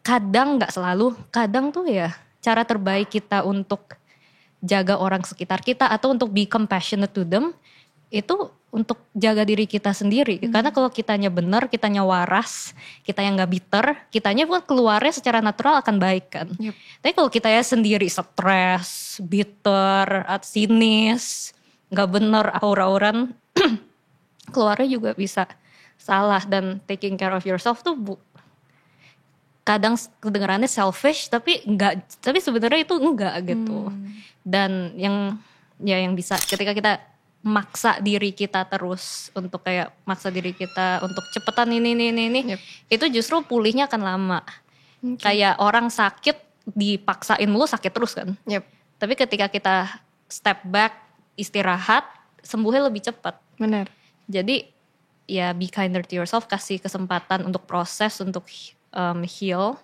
kadang nggak selalu, kadang tuh ya cara terbaik kita untuk jaga orang sekitar kita atau untuk be compassionate to them itu untuk jaga diri kita sendiri. Karena kalau kitanya benar, kitanya waras, kita yang nggak bitter, kitanya pun keluarnya secara natural akan baik kan. Tapi kalau kita ya sendiri stres, bitter, sinis, nggak benar aura-auran, keluarnya juga bisa salah. Dan taking care of yourself tuh kadang kedengarannya selfish tapi sebenarnya itu enggak gitu. Dan yang bisa ketika kita maksa diri kita terus untuk kayak maksa diri kita untuk cepetan ini itu justru pulihnya akan lama. Kayak orang sakit dipaksain mulu sakit terus kan. Tapi ketika kita step back, istirahat, sembuhnya lebih cepat. Benar. Jadi ya be kinder to yourself, kasih kesempatan untuk proses, untuk heal,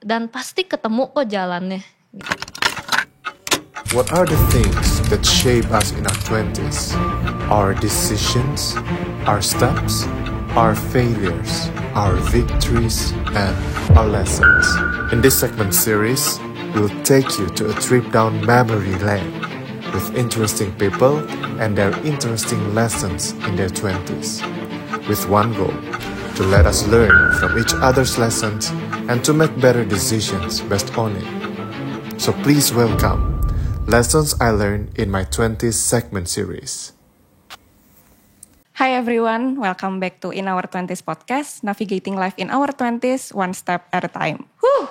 dan pasti ketemu kok jalannya. What are the things that shape us in our 20s? Our decisions, our steps, our failures, our victories, and our lessons. In this segment series, we'll take you to a trip down memory lane with interesting people and their interesting lessons in their 20s. With one goal, to let us learn from each other's lessons and to make better decisions based on it. So please welcome Lessons I Learned in My 20s segment series. Hi everyone, welcome back to In Our 20s podcast, navigating life in our 20s one step at a time. Woo!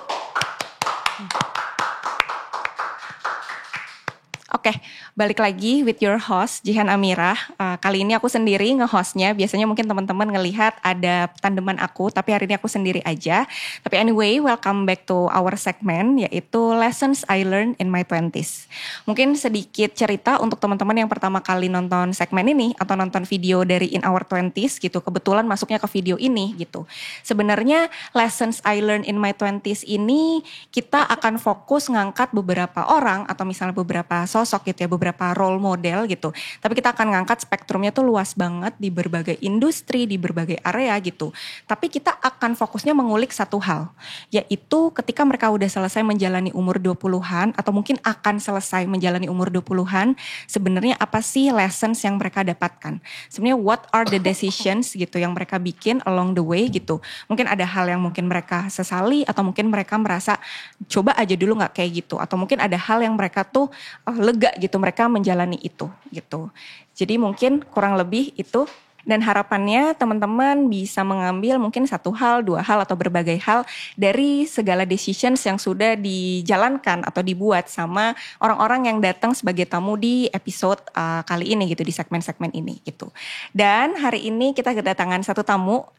Oke, balik lagi with your host Jihan Amirah. Kali ini aku sendiri nge-hostnya. Biasanya mungkin teman-teman ngelihat ada tandeman aku, tapi hari ini aku sendiri aja. Tapi anyway, welcome back to our segment, yaitu Lessons I Learned in My 20s. Mungkin sedikit cerita untuk teman-teman yang pertama kali nonton segmen ini atau nonton video dari In Our 20s gitu. Kebetulan masuknya ke video ini gitu. Sebenarnya Lessons I Learned in My 20s ini kita akan fokus ngangkat beberapa orang atau misalnya beberapa sosok gitu ya, beberapa role model gitu. Tapi kita akan ngangkat spektrumnya tuh luas banget di berbagai industri, di berbagai area gitu. Tapi kita akan fokusnya mengulik satu hal, yaitu ketika mereka udah selesai menjalani umur 20-an atau mungkin akan selesai menjalani umur 20-an, sebenarnya apa sih lessons yang mereka dapatkan? Sebenarnya what are the decisions gitu yang mereka bikin along the way gitu. Mungkin ada hal yang mungkin mereka sesali atau mungkin mereka merasa coba aja dulu gak kayak gitu. Atau mungkin ada hal yang mereka tuh lega gitu mereka menjalani itu gitu. Jadi mungkin kurang lebih itu, dan harapannya teman-teman bisa mengambil mungkin satu hal, dua hal atau berbagai hal dari segala decisions yang sudah dijalankan atau dibuat sama orang-orang yang datang sebagai tamu di episode kali ini gitu, di segmen-segmen ini gitu. Dan hari ini kita kedatangan satu tamu.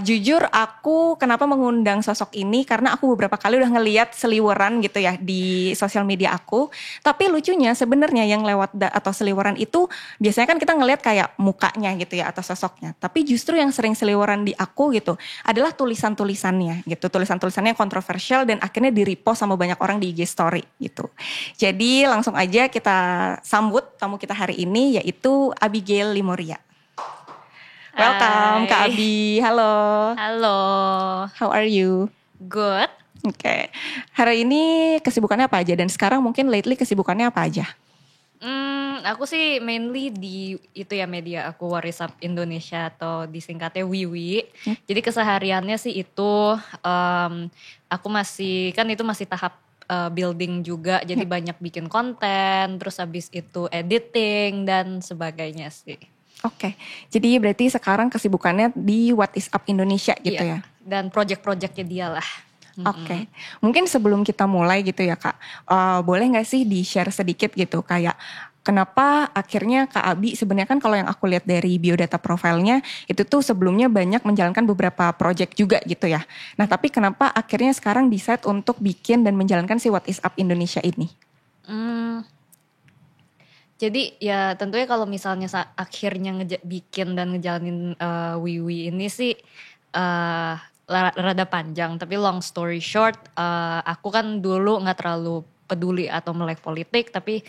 Jujur aku kenapa mengundang sosok ini karena aku beberapa kali udah ngeliat seliweran gitu ya di sosial media aku. Tapi lucunya sebenarnya yang lewat atau seliweran itu biasanya kan kita ngeliat kayak mukanya gitu ya atau sosoknya. Tapi justru yang sering seliweran di aku gitu adalah tulisan-tulisannya gitu. Tulisan-tulisannya kontroversial dan akhirnya di-repost sama banyak orang di IG story gitu. Jadi langsung aja kita sambut tamu kita hari ini yaitu Abigail Limoria. Welcome Kak Abi, halo. Halo. How are you? Good. Oke. Hari ini kesibukannya apa aja dan sekarang mungkin lately kesibukannya apa aja? Aku sih mainly di itu ya media aku Warisap Indonesia atau disingkatnya Wiwi. Jadi kesehariannya sih itu aku masih kan itu masih tahap building juga, jadi banyak bikin konten, terus habis itu editing dan sebagainya sih. Oke, jadi berarti sekarang kesibukannya di What Is Up Indonesia gitu ya? Dan project-projectnya dia lah. Oke, mungkin sebelum kita mulai gitu ya Kak, boleh gak sih di-share sedikit gitu kayak kenapa akhirnya Kak Abi sebenarnya kan kalau yang aku lihat dari biodata profilnya itu tuh sebelumnya banyak menjalankan beberapa project juga gitu ya. Nah tapi kenapa akhirnya sekarang decide untuk bikin dan menjalankan si What Is Up Indonesia ini? Jadi ya tentunya kalau misalnya akhirnya bikin dan ngejalanin Wiwi ini sih rada panjang. Tapi long story short, aku kan dulu gak terlalu peduli atau melek politik, tapi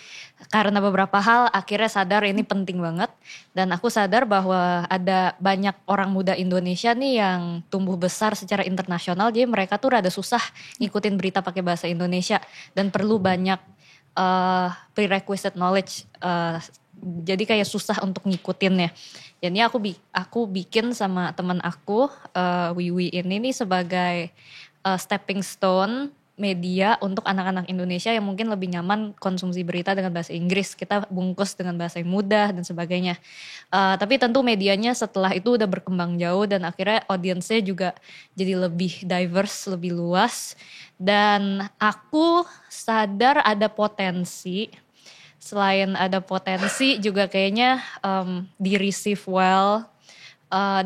karena beberapa hal akhirnya sadar ini penting banget. Dan aku sadar bahwa ada banyak orang muda Indonesia nih yang tumbuh besar secara internasional, jadi mereka tuh rada susah ngikutin berita pakai bahasa Indonesia dan perlu banyak prerequisite knowledge. Jadi kayak susah untuk ngikutinnya. Jadi aku bikin sama teman aku Wiwi ini nih sebagai stepping stone media untuk anak-anak Indonesia yang mungkin lebih nyaman konsumsi berita dengan bahasa Inggris. Kita bungkus dengan bahasa yang mudah dan sebagainya. Tapi tentu medianya setelah itu udah berkembang jauh dan akhirnya audiensnya juga jadi lebih diverse, lebih luas. Dan aku sadar ada potensi. Selain ada potensi juga kayaknya di receive well.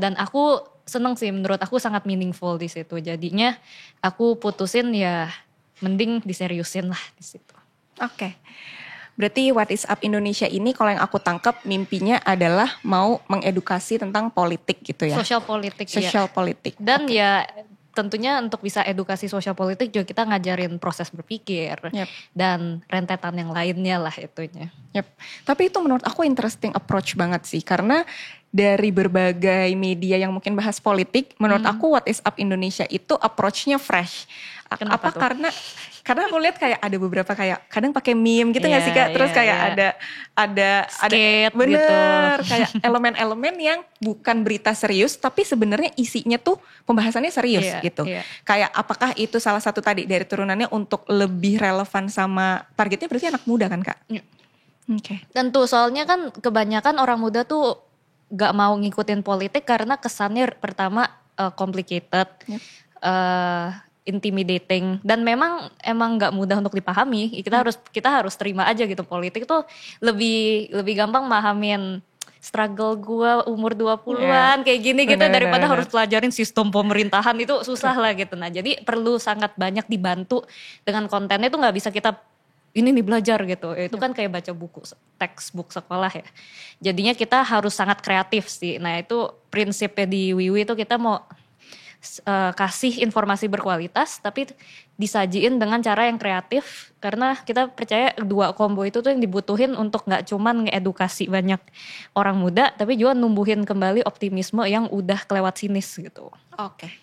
Dan aku seneng sih, menurut aku sangat meaningful di situ. Jadinya aku putusin ya mending diseriusin lah di situ. Oke. Berarti What is Up Indonesia ini kalau yang aku tangkap mimpinya adalah mau mengedukasi tentang politik gitu ya. Sosial politik ya. Sosial politik. Dan ya tentunya untuk bisa edukasi sosial politik juga kita ngajarin proses berpikir. Yep. Dan rentetan yang lainnya lah itunya. Yep. Tapi itu menurut aku interesting approach banget sih. Karena dari berbagai media yang mungkin bahas politik, menurut aku What is Up Indonesia itu approach-nya fresh. Kenapa tuh? Karena aku lihat kayak ada beberapa kayak kadang pakai meme gitu nggak sih Kak? Terus kayak ada skate bener gitu. kayak elemen-elemen yang bukan berita serius tapi sebenarnya isinya tuh pembahasannya serius gitu. Kayak apakah itu salah satu tadi dari turunannya untuk lebih relevan sama targetnya berarti anak muda kan Kak? Oke. Tentu soalnya kan kebanyakan orang muda tuh gak mau ngikutin politik karena kesannya pertama complicated, intimidating, dan emang gak mudah untuk dipahami. Kita harus terima aja gitu, politik tuh lebih gampang mahamin struggle gue umur 20-an kayak gini gitu daripada harus pelajarin sistem pemerintahan, itu susah lah gitu. Nah jadi perlu sangat banyak dibantu dengan kontennya, itu gak bisa kita ini nih belajar gitu. Itu kan kayak baca buku, textbook sekolah ya. Jadinya kita harus sangat kreatif sih. Nah itu prinsipnya di Wiwi itu kita mau kasih informasi berkualitas tapi disajiin dengan cara yang kreatif. Karena kita percaya dua combo itu tuh yang dibutuhin untuk gak cuman ngedukasi banyak orang muda, tapi juga numbuhin kembali optimisme yang udah kelewat sinis gitu. Oke.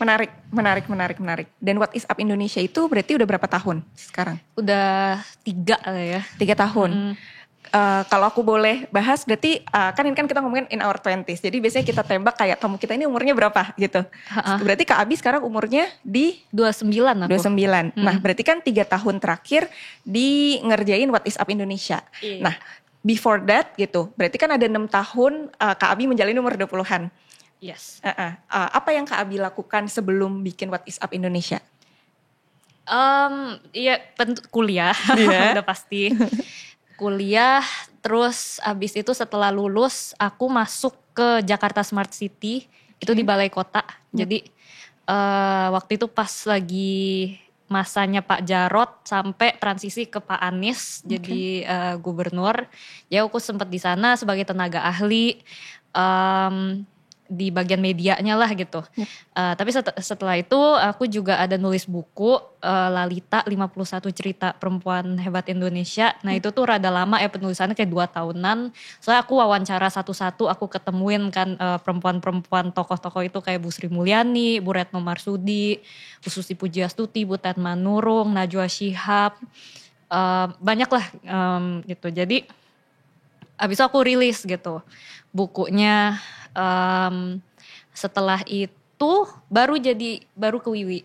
Menarik. Dan What is Up Indonesia itu berarti udah berapa tahun sekarang? Udah 3 lah ya. 3 tahun. Kalau aku boleh bahas berarti kan ini kan kita ngomongin in our 20s. Jadi biasanya kita tembak kayak kamu kita ini umurnya berapa gitu. Berarti Kak Abi sekarang umurnya di 29 aku. 29. Nah berarti kan 3 tahun terakhir di ngerjain What is Up Indonesia. Iya. Nah before that gitu berarti kan ada 6 tahun Kak Abi menjalani umur 20-an. Yes. Apa yang Kak Abi lakukan sebelum bikin What is Up Indonesia? Iya kuliah, udah pasti. Kuliah, terus abis itu setelah lulus aku masuk ke Jakarta Smart City, itu di Balai Kota. Jadi waktu itu pas lagi masanya Pak Jarot sampai transisi ke Pak Anies jadi gubernur. Ya aku sempat di sana sebagai tenaga ahli. Di bagian medianya lah gitu. Tapi setelah itu aku juga ada nulis buku Lalita 51 Cerita Perempuan Hebat Indonesia. Nah itu tuh rada lama ya penulisannya kayak 2 tahunan. Soalnya aku wawancara satu-satu, aku ketemuin kan perempuan-perempuan tokoh-tokoh itu kayak Bu Sri Mulyani, Bu Retno Marsudi, Bu Susi Pujiastuti, Bu Tetma Nurung, Najwa Shihab. Banyak lah gitu. Jadi abis itu aku rilis gitu bukunya. Setelah itu baru ke Wiwi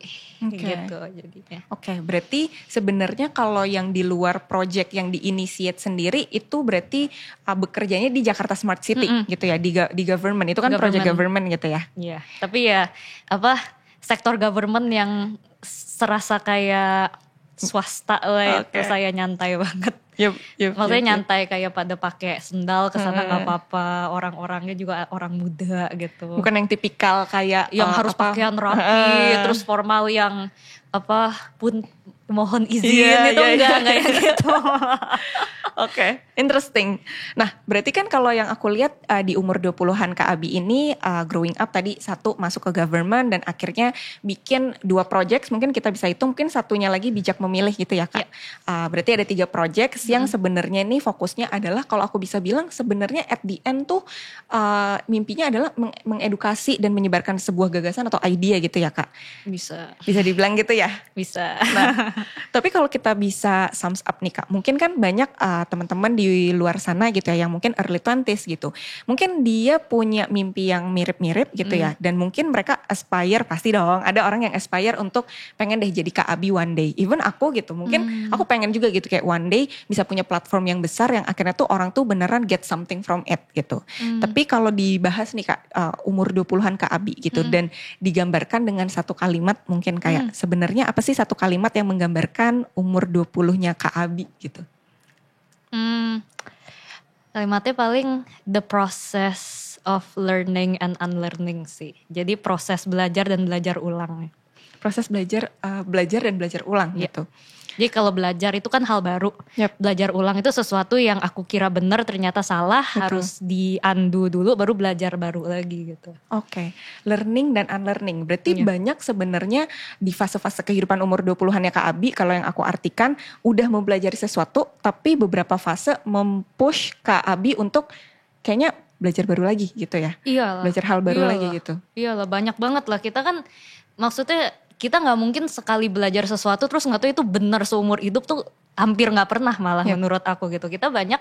gitu jadinya. Oke, berarti sebenarnya kalau yang di luar project yang diinitiate sendiri itu berarti bekerjanya di Jakarta Smart City gitu ya, di government. Itu kan project government gitu ya. Iya, tapi ya sektor government yang serasa kayak swasta lah itu saya nyantai banget. Maksudnya nyantai kayak pada pakai sendal kesana nggak apa-apa, orang-orangnya juga orang muda gitu. Bukan yang tipikal kayak yang harus pakaian rapi, terus formal yang mohon izin itu enggak yang gitu. Oke, interesting. Nah, berarti kan kalau yang aku lihat di umur 20-an Kak Abi ini growing up tadi satu masuk ke government dan akhirnya bikin 2 projects, mungkin kita bisa hitung mungkin satunya lagi bijak memilih gitu ya Kak. Berarti ada 3 projects yang sebenarnya nih fokusnya adalah kalau aku bisa bilang sebenarnya at the end tuh mimpinya adalah mengedukasi dan menyebarkan sebuah gagasan atau idea gitu ya Kak. Bisa Dibilang gitu ya? Bisa. Nah, tapi kalau kita bisa sums up nih Kak, mungkin kan banyak teman-teman di luar sana gitu ya yang mungkin early 20s gitu. Mungkin dia punya mimpi yang mirip-mirip gitu ya dan mungkin mereka aspire pasti dong. Ada orang yang aspire untuk pengen deh jadi Kak Abi one day. Even aku gitu, mungkin aku pengen juga gitu kayak one day bisa punya platform yang besar yang akhirnya tuh orang tuh beneran get something from it gitu. Tapi kalau dibahas nih Kak, umur 20-an Kak Abi gitu dan digambarkan dengan satu kalimat mungkin kayak sebenarnya apa sih satu kalimat yang menggambarkan umur 20-nya Kak Abi gitu? Kalimatnya paling the process of learning and unlearning sih. Jadi proses belajar dan belajar ulang. Proses belajar dan belajar ulang gitu. Jadi kalau belajar itu kan hal baru. Belajar ulang itu sesuatu yang aku kira benar ternyata salah. Betul. Harus di-undo dulu baru belajar baru lagi gitu. Oke. Learning dan unlearning. Berarti banyak sebenarnya di fase-fase kehidupan umur 20-an ya Kak Abi. Kalau yang aku artikan udah mempelajari sesuatu. Tapi beberapa fase mempush Kak Abi untuk kayaknya belajar baru lagi gitu ya. Iyalah. Belajar hal baru lagi gitu. Iyalah banyak banget lah. Kita kan maksudnya kita gak mungkin sekali belajar sesuatu terus gak tahu itu benar seumur hidup tuh hampir gak pernah malah menurut aku gitu. Kita banyak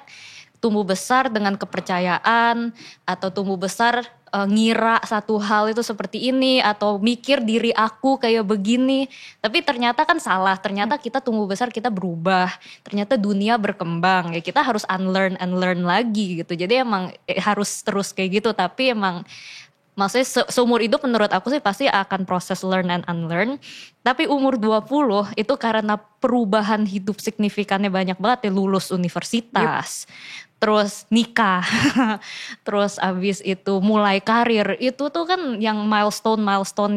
tumbuh besar dengan kepercayaan atau tumbuh besar ngira satu hal itu seperti ini atau mikir diri aku kayak begini. Tapi ternyata kan salah, ternyata kita tumbuh besar kita berubah. Ternyata dunia berkembang ya kita harus unlearn lagi gitu. Jadi emang harus terus kayak gitu tapi emang maksudnya seumur hidup menurut aku sih pasti akan proses learn and unlearn. Tapi umur 20 itu karena perubahan hidup signifikannya banyak banget ya. Lulus universitas, terus nikah, terus abis itu mulai karir. Itu tuh kan yang milestone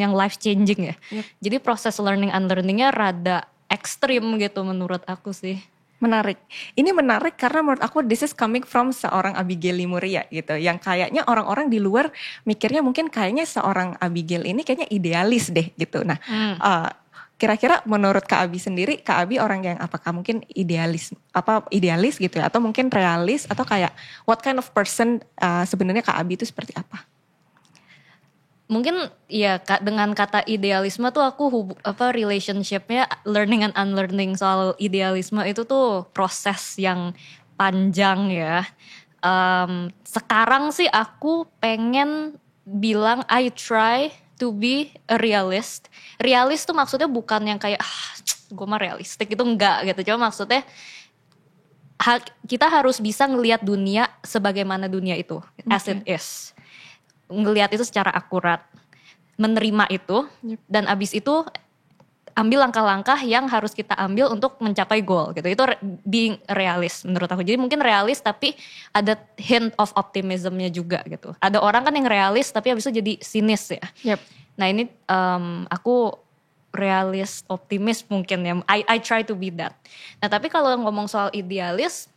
yang life changing ya. Jadi proses learning unlearningnya rada ekstrim gitu menurut aku sih. Menarik. Ini menarik karena menurut aku this is coming from seorang Abigail Lemuria gitu. Yang kayaknya orang-orang di luar mikirnya mungkin kayaknya seorang Abigail ini kayaknya idealis deh gitu. Nah kira-kira menurut Kak Abi sendiri, Kak Abi orang yang apakah mungkin idealis gitu ya. Atau mungkin realis atau kayak what kind of person sebenarnya Kak Abi itu seperti apa? Mungkin ya dengan kata idealisme tuh aku relationshipnya learning and unlearning soal idealisme itu tuh proses yang panjang ya. Sekarang sih aku pengen bilang I try to be a realist. Realist tuh maksudnya bukan yang kayak gue mah realistik itu enggak gitu. Cuma maksudnya kita harus bisa ngelihat dunia sebagaimana dunia itu as it is. Ngelihat itu secara akurat, menerima itu, dan abis itu ambil langkah-langkah yang harus kita ambil untuk mencapai goal gitu. Itu being realist menurut aku. Jadi mungkin realist tapi ada hint of optimismnya juga gitu. Ada orang kan yang realist tapi abis itu jadi sinis ya. Nah ini aku realist optimis mungkin ya. I try to be that. Nah tapi kalau ngomong soal idealis,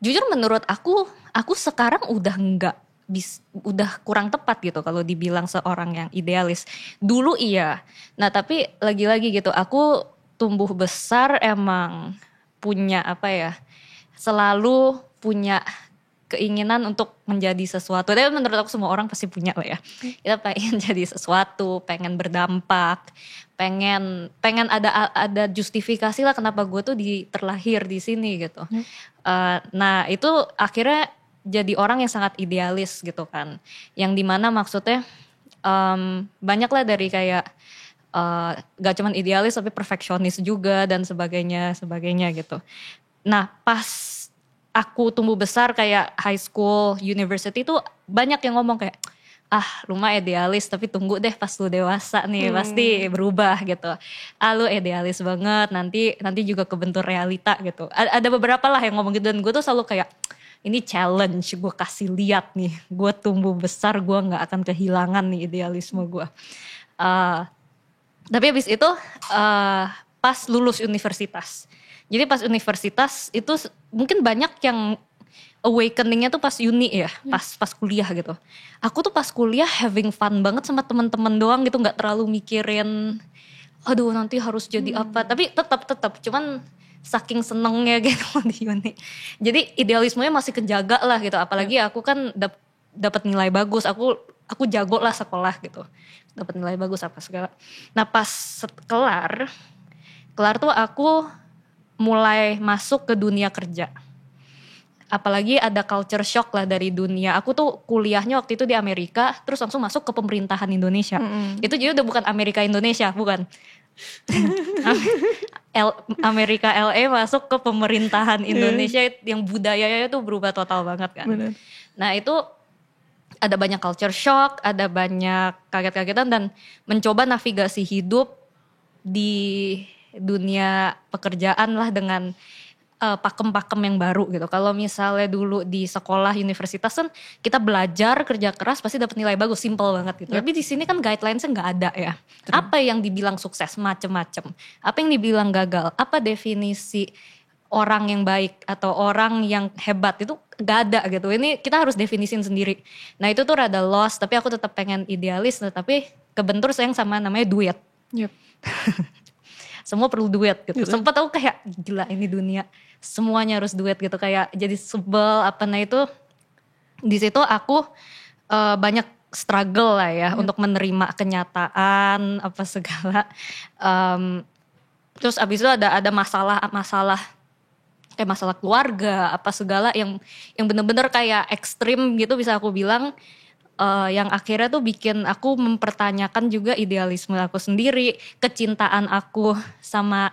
jujur menurut aku sekarang udah kurang tepat gitu kalau dibilang seorang yang idealis. Dulu iya. Nah tapi lagi-lagi gitu aku tumbuh besar emang punya selalu punya keinginan untuk menjadi sesuatu. Tapi menurut aku semua orang pasti punya lah ya. Kita pengen jadi sesuatu, pengen berdampak, pengen ada justifikasi lah kenapa gue tuh terlahir di sini gitu. Nah itu akhirnya jadi orang yang sangat idealis gitu kan. Yang dimana maksudnya banyak lah dari kayak gak cuman idealis tapi perfeksionis juga dan sebagainya gitu. Nah pas aku tumbuh besar kayak high school, university tuh banyak yang ngomong kayak lu mah idealis tapi tunggu deh pas lu dewasa nih pasti berubah gitu. Lu idealis banget nanti juga kebentur realita gitu. Ada beberapa lah yang ngomong gitu dan gue tuh selalu kayak ini challenge gue kasih lihat nih, gue tumbuh besar gue nggak akan kehilangan nih idealisme gue. Tapi abis itu pas lulus universitas. Jadi pas universitas itu mungkin banyak yang awakeningnya tuh pas uni ya, pas kuliah gitu. Aku tuh pas kuliah having fun banget sama teman-teman doang gitu, nggak terlalu mikirin, aduh nanti harus jadi apa. Tapi tetap, cuman saking senengnya gitu di uni. Jadi idealismenya masih kejaga lah gitu. Apalagi aku kan dapat nilai bagus, aku jago lah sekolah gitu, dapat nilai bagus apa segala. Nah pas kelar tuh aku mulai masuk ke dunia kerja. Apalagi ada culture shock lah dari dunia. Aku tuh kuliahnya waktu itu di Amerika, terus langsung masuk ke pemerintahan Indonesia. Itu jadi udah bukan Amerika Indonesia, bukan. Amerika LA masuk ke pemerintahan Indonesia yang budayanya tuh berubah total banget kan. Bener. Nah itu ada banyak culture shock, ada banyak kaget-kagetan dan mencoba navigasi hidup di dunia pekerjaan lah dengan pakem-pakem yang baru gitu. Kalau misalnya dulu di sekolah universitas kan kita belajar kerja keras pasti dapat nilai bagus, simple banget gitu. Tapi di sini kan guidelines-nya nggak ada ya. Apa yang dibilang sukses, macem-macem. Apa yang dibilang gagal, apa definisi orang yang baik atau orang yang hebat itu gak ada gitu. Ini kita harus definisin sendiri. Nah itu tuh rada lost, tapi aku tetap pengen idealis, tapi kebentur sayang sama namanya duit. Semua perlu duit gitu. Sempat aku kayak gila ini dunia, semuanya harus duit gitu, kayak jadi sebel apa. Nah itu di situ aku banyak struggle lah ya untuk menerima kenyataan apa segala. Terus abis itu ada masalah kayak masalah keluarga apa segala yang bener-bener kayak ekstrim gitu bisa aku bilang, yang akhirnya tuh bikin aku mempertanyakan juga idealisme aku sendiri, kecintaan aku sama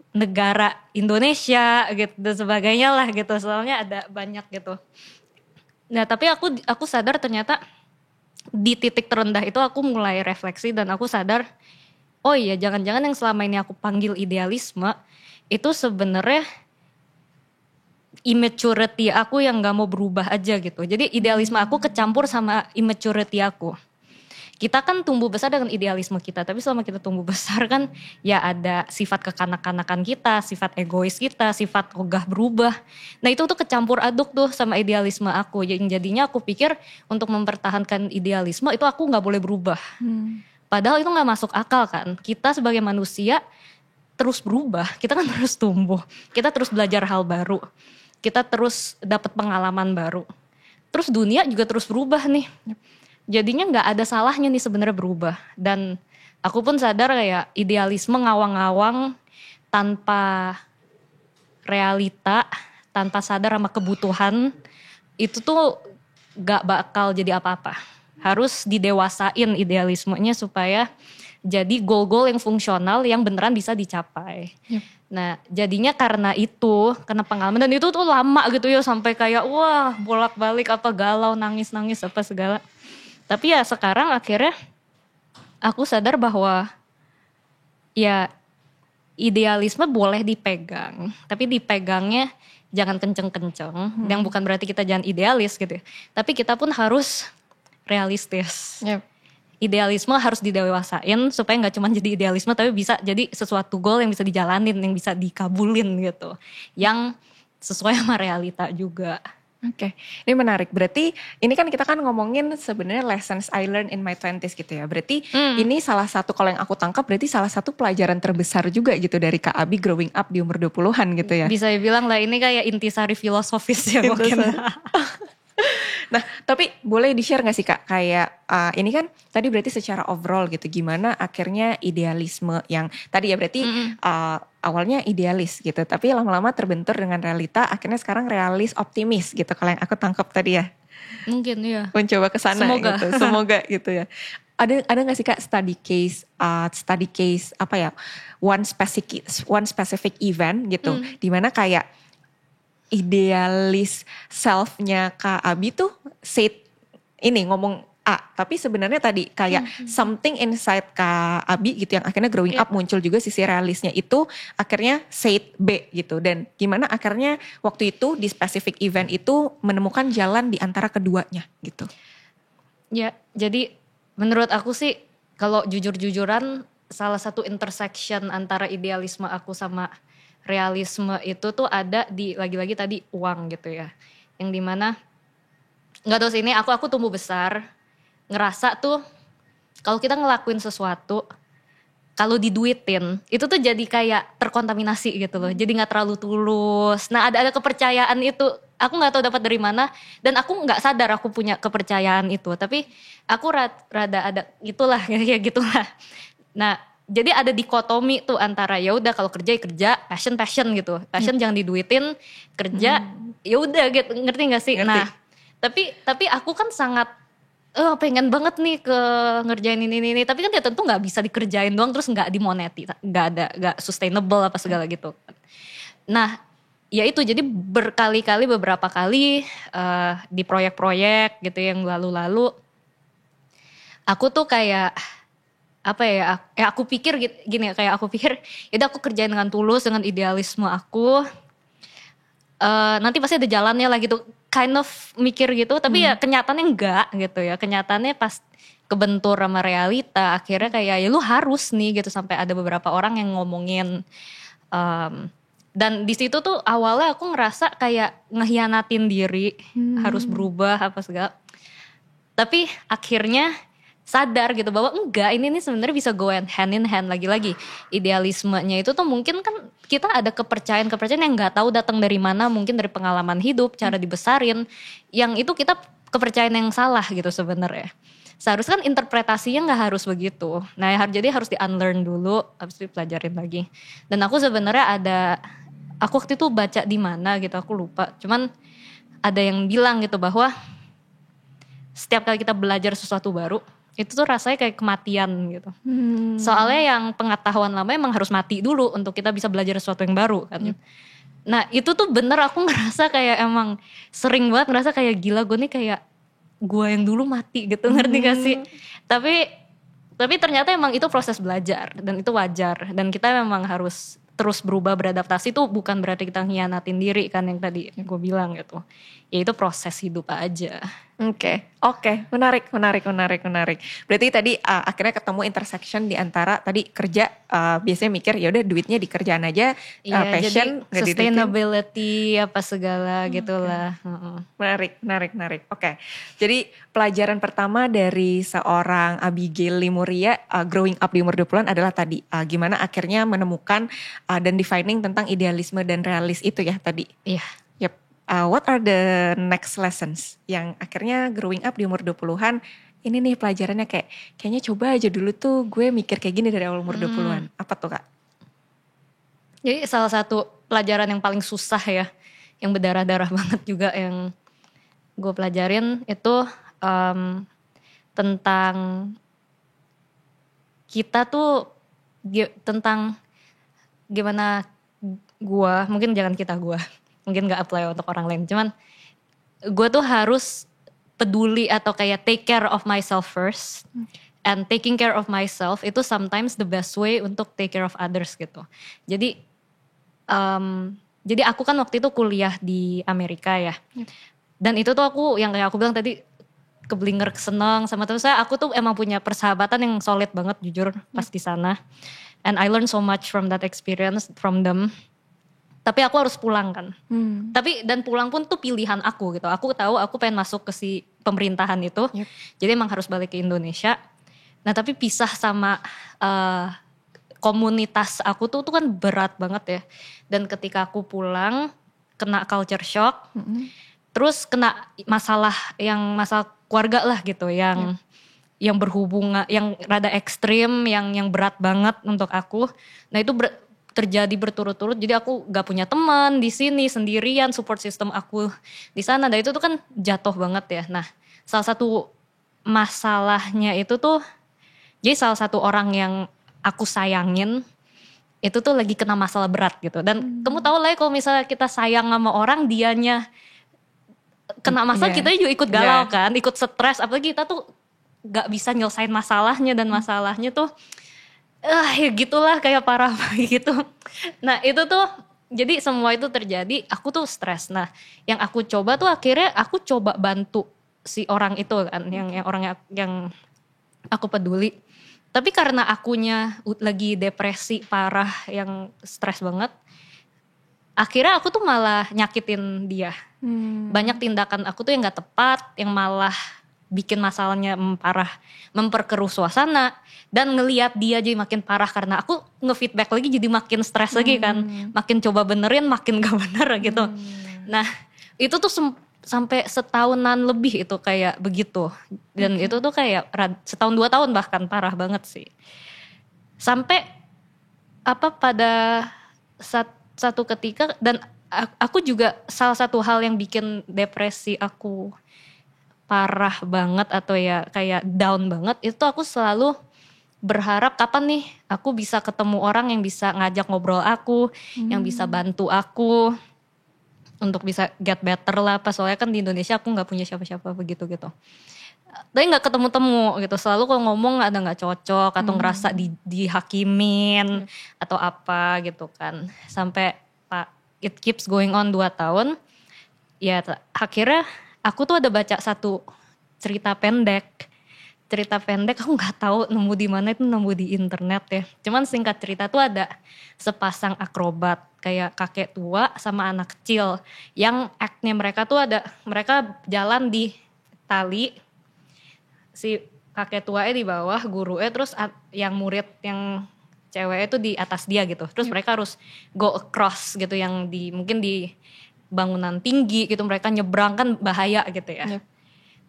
negara Indonesia gitu dan sebagainya lah gitu, soalnya ada banyak gitu. Nah tapi aku sadar ternyata di titik terendah itu aku mulai refleksi dan aku sadar, oh iya jangan-jangan yang selama ini aku panggil idealisme itu sebenarnya immaturity aku yang gak mau berubah aja gitu. Jadi idealisme aku kecampur sama immaturity aku. Kita kan tumbuh besar dengan idealisme kita, tapi selama kita tumbuh besar kan ya ada sifat kekanak-kanakan kita, sifat egois kita, sifat ogah berubah. Nah itu tuh kecampur aduk tuh sama idealisme aku. Jadinya aku pikir untuk mempertahankan idealisme itu aku gak boleh berubah. Padahal itu gak masuk akal kan. Kita sebagai manusia terus berubah, kita kan terus tumbuh, kita terus belajar hal baru. Kita terus dapat pengalaman baru. Terus dunia juga terus berubah nih. Jadinya gak ada salahnya nih sebenarnya berubah. Dan aku pun sadar kayak idealisme ngawang-ngawang tanpa realita, tanpa sadar sama kebutuhan, itu tuh gak bakal jadi apa-apa. Harus didewasain idealismenya supaya jadi goal-goal yang fungsional yang beneran bisa dicapai. Nah jadinya karena pengalaman dan itu tuh lama gitu ya, sampai kayak wah bolak-balik apa galau, nangis-nangis apa segala. Tapi ya sekarang akhirnya aku sadar bahwa ya idealisme boleh dipegang, tapi dipegangnya jangan kenceng-kenceng. Yang bukan berarti kita jangan idealis gitu ya, tapi kita pun harus realistis. Idealisme harus didewasain supaya gak cuma jadi idealisme tapi bisa jadi sesuatu goal yang bisa dijalanin, yang bisa dikabulin gitu. Yang sesuai sama realita juga. Oke, ini menarik. Berarti ini kan kita kan ngomongin sebenarnya lessons I learned in my 20s gitu ya. Berarti ini salah satu, kalau yang aku tangkap berarti salah satu pelajaran terbesar juga gitu dari Kak Abi growing up di umur 20-an gitu ya. Bisa dibilang lah ini kayak intisari filosofis ya mungkin. Nah tapi boleh di-share gak sih Kak, kayak ini kan tadi berarti secara overall gitu, gimana akhirnya idealisme yang tadi ya berarti awalnya idealis gitu, tapi lama-lama terbentur dengan realita, akhirnya sekarang realis optimis gitu kalau yang aku tangkap tadi ya. Mungkin ya. Mencoba kesana gitu, semoga gitu ya. Ada gak sih Kak study case apa ya, one specific event gitu, dimana kayak idealis self-nya Kak Abi tuh ini ngomong A, tapi sebenarnya tadi kayak something inside Kak Abi gitu yang akhirnya growing up muncul juga sisi realisnya itu akhirnya said B gitu. Dan gimana akhirnya waktu itu di specific event itu menemukan jalan di antara keduanya gitu. Ya jadi menurut aku sih kalau jujur-jujuran salah satu intersection antara idealisme aku sama realisme itu tuh ada di lagi-lagi tadi uang gitu ya. Yang dimana nggak tahu sih, ini aku tumbuh besar ngerasa tuh kalau kita ngelakuin sesuatu kalau diduitin itu tuh jadi kayak terkontaminasi gitu loh. Jadi nggak terlalu tulus. Nah ada kepercayaan itu. Aku nggak tahu dapat dari mana dan aku nggak sadar aku punya kepercayaan itu. Tapi aku rada ada itulah kayak gitulah. Nah, jadi ada dikotomi tuh antara ya udah kalau kerja ya kerja, passion gitu. Passion jangan diduitin, kerja ya udah gitu. Ngerti gak sih? Ngerti. Nah, tapi aku kan sangat pengen banget nih ke ngerjain ini. Tapi kan ya tentu nggak bisa dikerjain doang terus nggak nggak sustainable apa segala gitu. Nah, ya itu jadi beberapa kali di proyek-proyek gitu yang lalu-lalu aku tuh kayak apa ya aku pikir gini kayak aku pikir ya aku kerjain dengan tulus dengan idealisme aku nanti pasti ada jalannya lah gitu kind of mikir gitu tapi ya kenyataannya enggak gitu ya kenyataannya pas kebentur sama realita akhirnya kayak ya lu harus nih gitu sampai ada beberapa orang yang ngomongin dan di situ tuh awalnya aku ngerasa kayak ngehianatin diri harus berubah apa segala tapi akhirnya sadar gitu bahwa enggak ini sebenarnya bisa go hand in hand lagi-lagi idealismenya itu tuh mungkin kan kita ada kepercayaan yang nggak tahu datang dari mana mungkin dari pengalaman hidup cara dibesarin yang itu kita kepercayaan yang salah gitu sebenarnya seharusnya kan interpretasinya nggak harus begitu nah jadi harus di unlearn dulu habis itu dipelajarin lagi dan aku sebenarnya aku waktu itu baca di mana gitu aku lupa cuman ada yang bilang gitu bahwa setiap kali kita belajar sesuatu baru itu tuh rasanya kayak kematian gitu. Soalnya yang pengetahuan lama emang harus mati dulu untuk kita bisa belajar sesuatu yang baru kan. Nah itu tuh bener aku ngerasa kayak emang sering banget ngerasa kayak gila gue nih kayak gue yang dulu mati gitu ngerti gak sih? Tapi ternyata emang itu proses belajar dan itu wajar. Dan kita memang harus terus berubah beradaptasi itu bukan berarti kita ngianatin diri kan yang tadi gue bilang gitu. Ya itu proses hidup aja. Oke, menarik. Berarti tadi akhirnya ketemu intersection di antara tadi kerja biasanya mikir ya udah duitnya di kerjaan aja, passion jadi sustainability apa segala gitulah. Menarik. Oke. Jadi pelajaran pertama dari seorang Abigail Limuria growing up di umur 20-an adalah tadi gimana akhirnya menemukan dan defining tentang idealisme dan realis itu ya tadi. Iya. What are the next lessons yang akhirnya growing up di umur 20-an ini nih pelajarannya kayaknya coba aja dulu tuh gue mikir kayak gini dari awal umur 20-an. Apa tuh Kak? Jadi salah satu pelajaran yang paling susah ya, yang berdarah-darah banget juga yang gue pelajarin itu tentang kita tuh tentang gimana gue, mungkin jangan gue. Mungkin gak apply untuk orang lain. Cuman gue tuh harus peduli atau kayak take care of myself first. And taking care of myself itu sometimes the best way untuk take care of others gitu. Jadi aku kan waktu itu kuliah di Amerika ya. Dan itu tuh aku yang kayak aku bilang tadi keblinger seneng sama terus aku tuh emang punya persahabatan yang solid banget jujur pas di sana. And I learned so much from that experience from them. Tapi aku harus pulang kan. Tapi dan pulang pun tuh pilihan aku gitu. Aku tahu aku pengen masuk ke si pemerintahan itu. Jadi emang harus balik ke Indonesia. Nah tapi pisah sama komunitas aku tuh kan berat banget ya. Dan ketika aku pulang kena culture shock. Terus kena masalah keluarga lah gitu yang berhubungan yang rada ekstrim, yang berat banget untuk aku. Nah itu terjadi berturut-turut, jadi aku gak punya teman di sini sendirian, support system aku di sana, dan itu tuh kan jatuh banget ya. Nah, salah satu masalahnya itu tuh, jadi salah satu orang yang aku sayangin itu tuh lagi kena masalah berat gitu. Dan kamu tahu lah ya kalau misalnya kita sayang sama orang, dianya kena masalah, kita juga ikut galau kan, ikut stres, apalagi kita tuh gak bisa nyelesain masalahnya dan masalahnya tuh ya gitulah kayak parah gitu. Nah itu tuh jadi semua itu terjadi aku tuh stres. Nah yang aku coba tuh akhirnya aku coba bantu si orang itu kan yang orang yang aku peduli. Tapi karena akunya lagi depresi parah yang stres banget, akhirnya aku tuh malah nyakitin dia. Banyak tindakan aku tuh yang gak tepat, yang malah bikin masalahnya memparah, memperkeruh suasana. Dan ngelihat dia jadi makin parah karena aku ngefeedback lagi jadi makin stres lagi kan. Makin coba benerin makin gak bener gitu. Nah itu tuh sampai setahunan lebih itu kayak begitu. Dan itu tuh kayak setahun 2 tahun bahkan parah banget sih. Sampai pada satu ketika, dan aku juga salah satu hal yang bikin depresi aku parah banget atau ya kayak down banget, itu aku selalu berharap kapan nih aku bisa ketemu orang yang bisa ngajak ngobrol aku, yang bisa bantu aku untuk bisa get better lah. Pas soalnya kan di Indonesia aku gak punya siapa-siapa begitu gitu. Tapi gak ketemu-temu gitu, selalu kalau ngomong ada gak cocok atau ngerasa dihakimin atau apa gitu kan. Sampai it keeps going on 2 tahun. Ya akhirnya aku tuh ada baca satu cerita pendek aku nggak tahu nemu di mana, itu nemu di internet ya. Cuman singkat cerita tuh ada sepasang akrobat kayak kakek tua sama anak kecil yang act-nya mereka tuh mereka jalan di tali, si kakek tuanya di bawah, gurunya, terus yang murid yang ceweknya tuh di atas dia gitu. Terus mereka harus go across gitu, yang mungkin di bangunan tinggi gitu, mereka nyebrang kan bahaya gitu ya.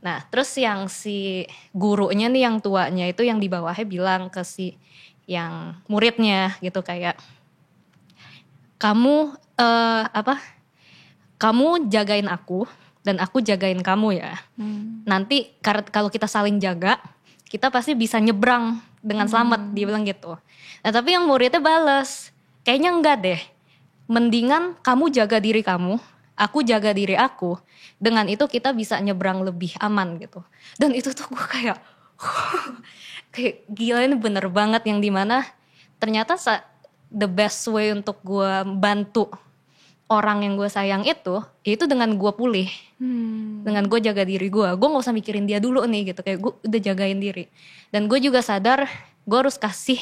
Nah terus yang si gurunya nih yang tuanya itu yang di bawahnya bilang ke si yang muridnya gitu kayak, kamu kamu jagain aku dan aku jagain kamu ya. Nanti kalau kita saling jaga, kita pasti bisa nyebrang dengan selamat, dia bilang gitu. Nah tapi yang muridnya balas, kayaknya enggak deh, mendingan kamu jaga diri kamu, aku jaga diri aku. Dengan itu kita bisa nyebrang lebih aman gitu. Dan itu tuh gue kayak gila, ini bener banget, yang dimana ternyata the best way untuk gue bantu orang yang gue sayang itu dengan gue pulih. Dengan gue jaga diri gue gak usah mikirin dia dulu nih gitu. Kayak gue udah jagain diri. Dan gue juga sadar gue harus kasih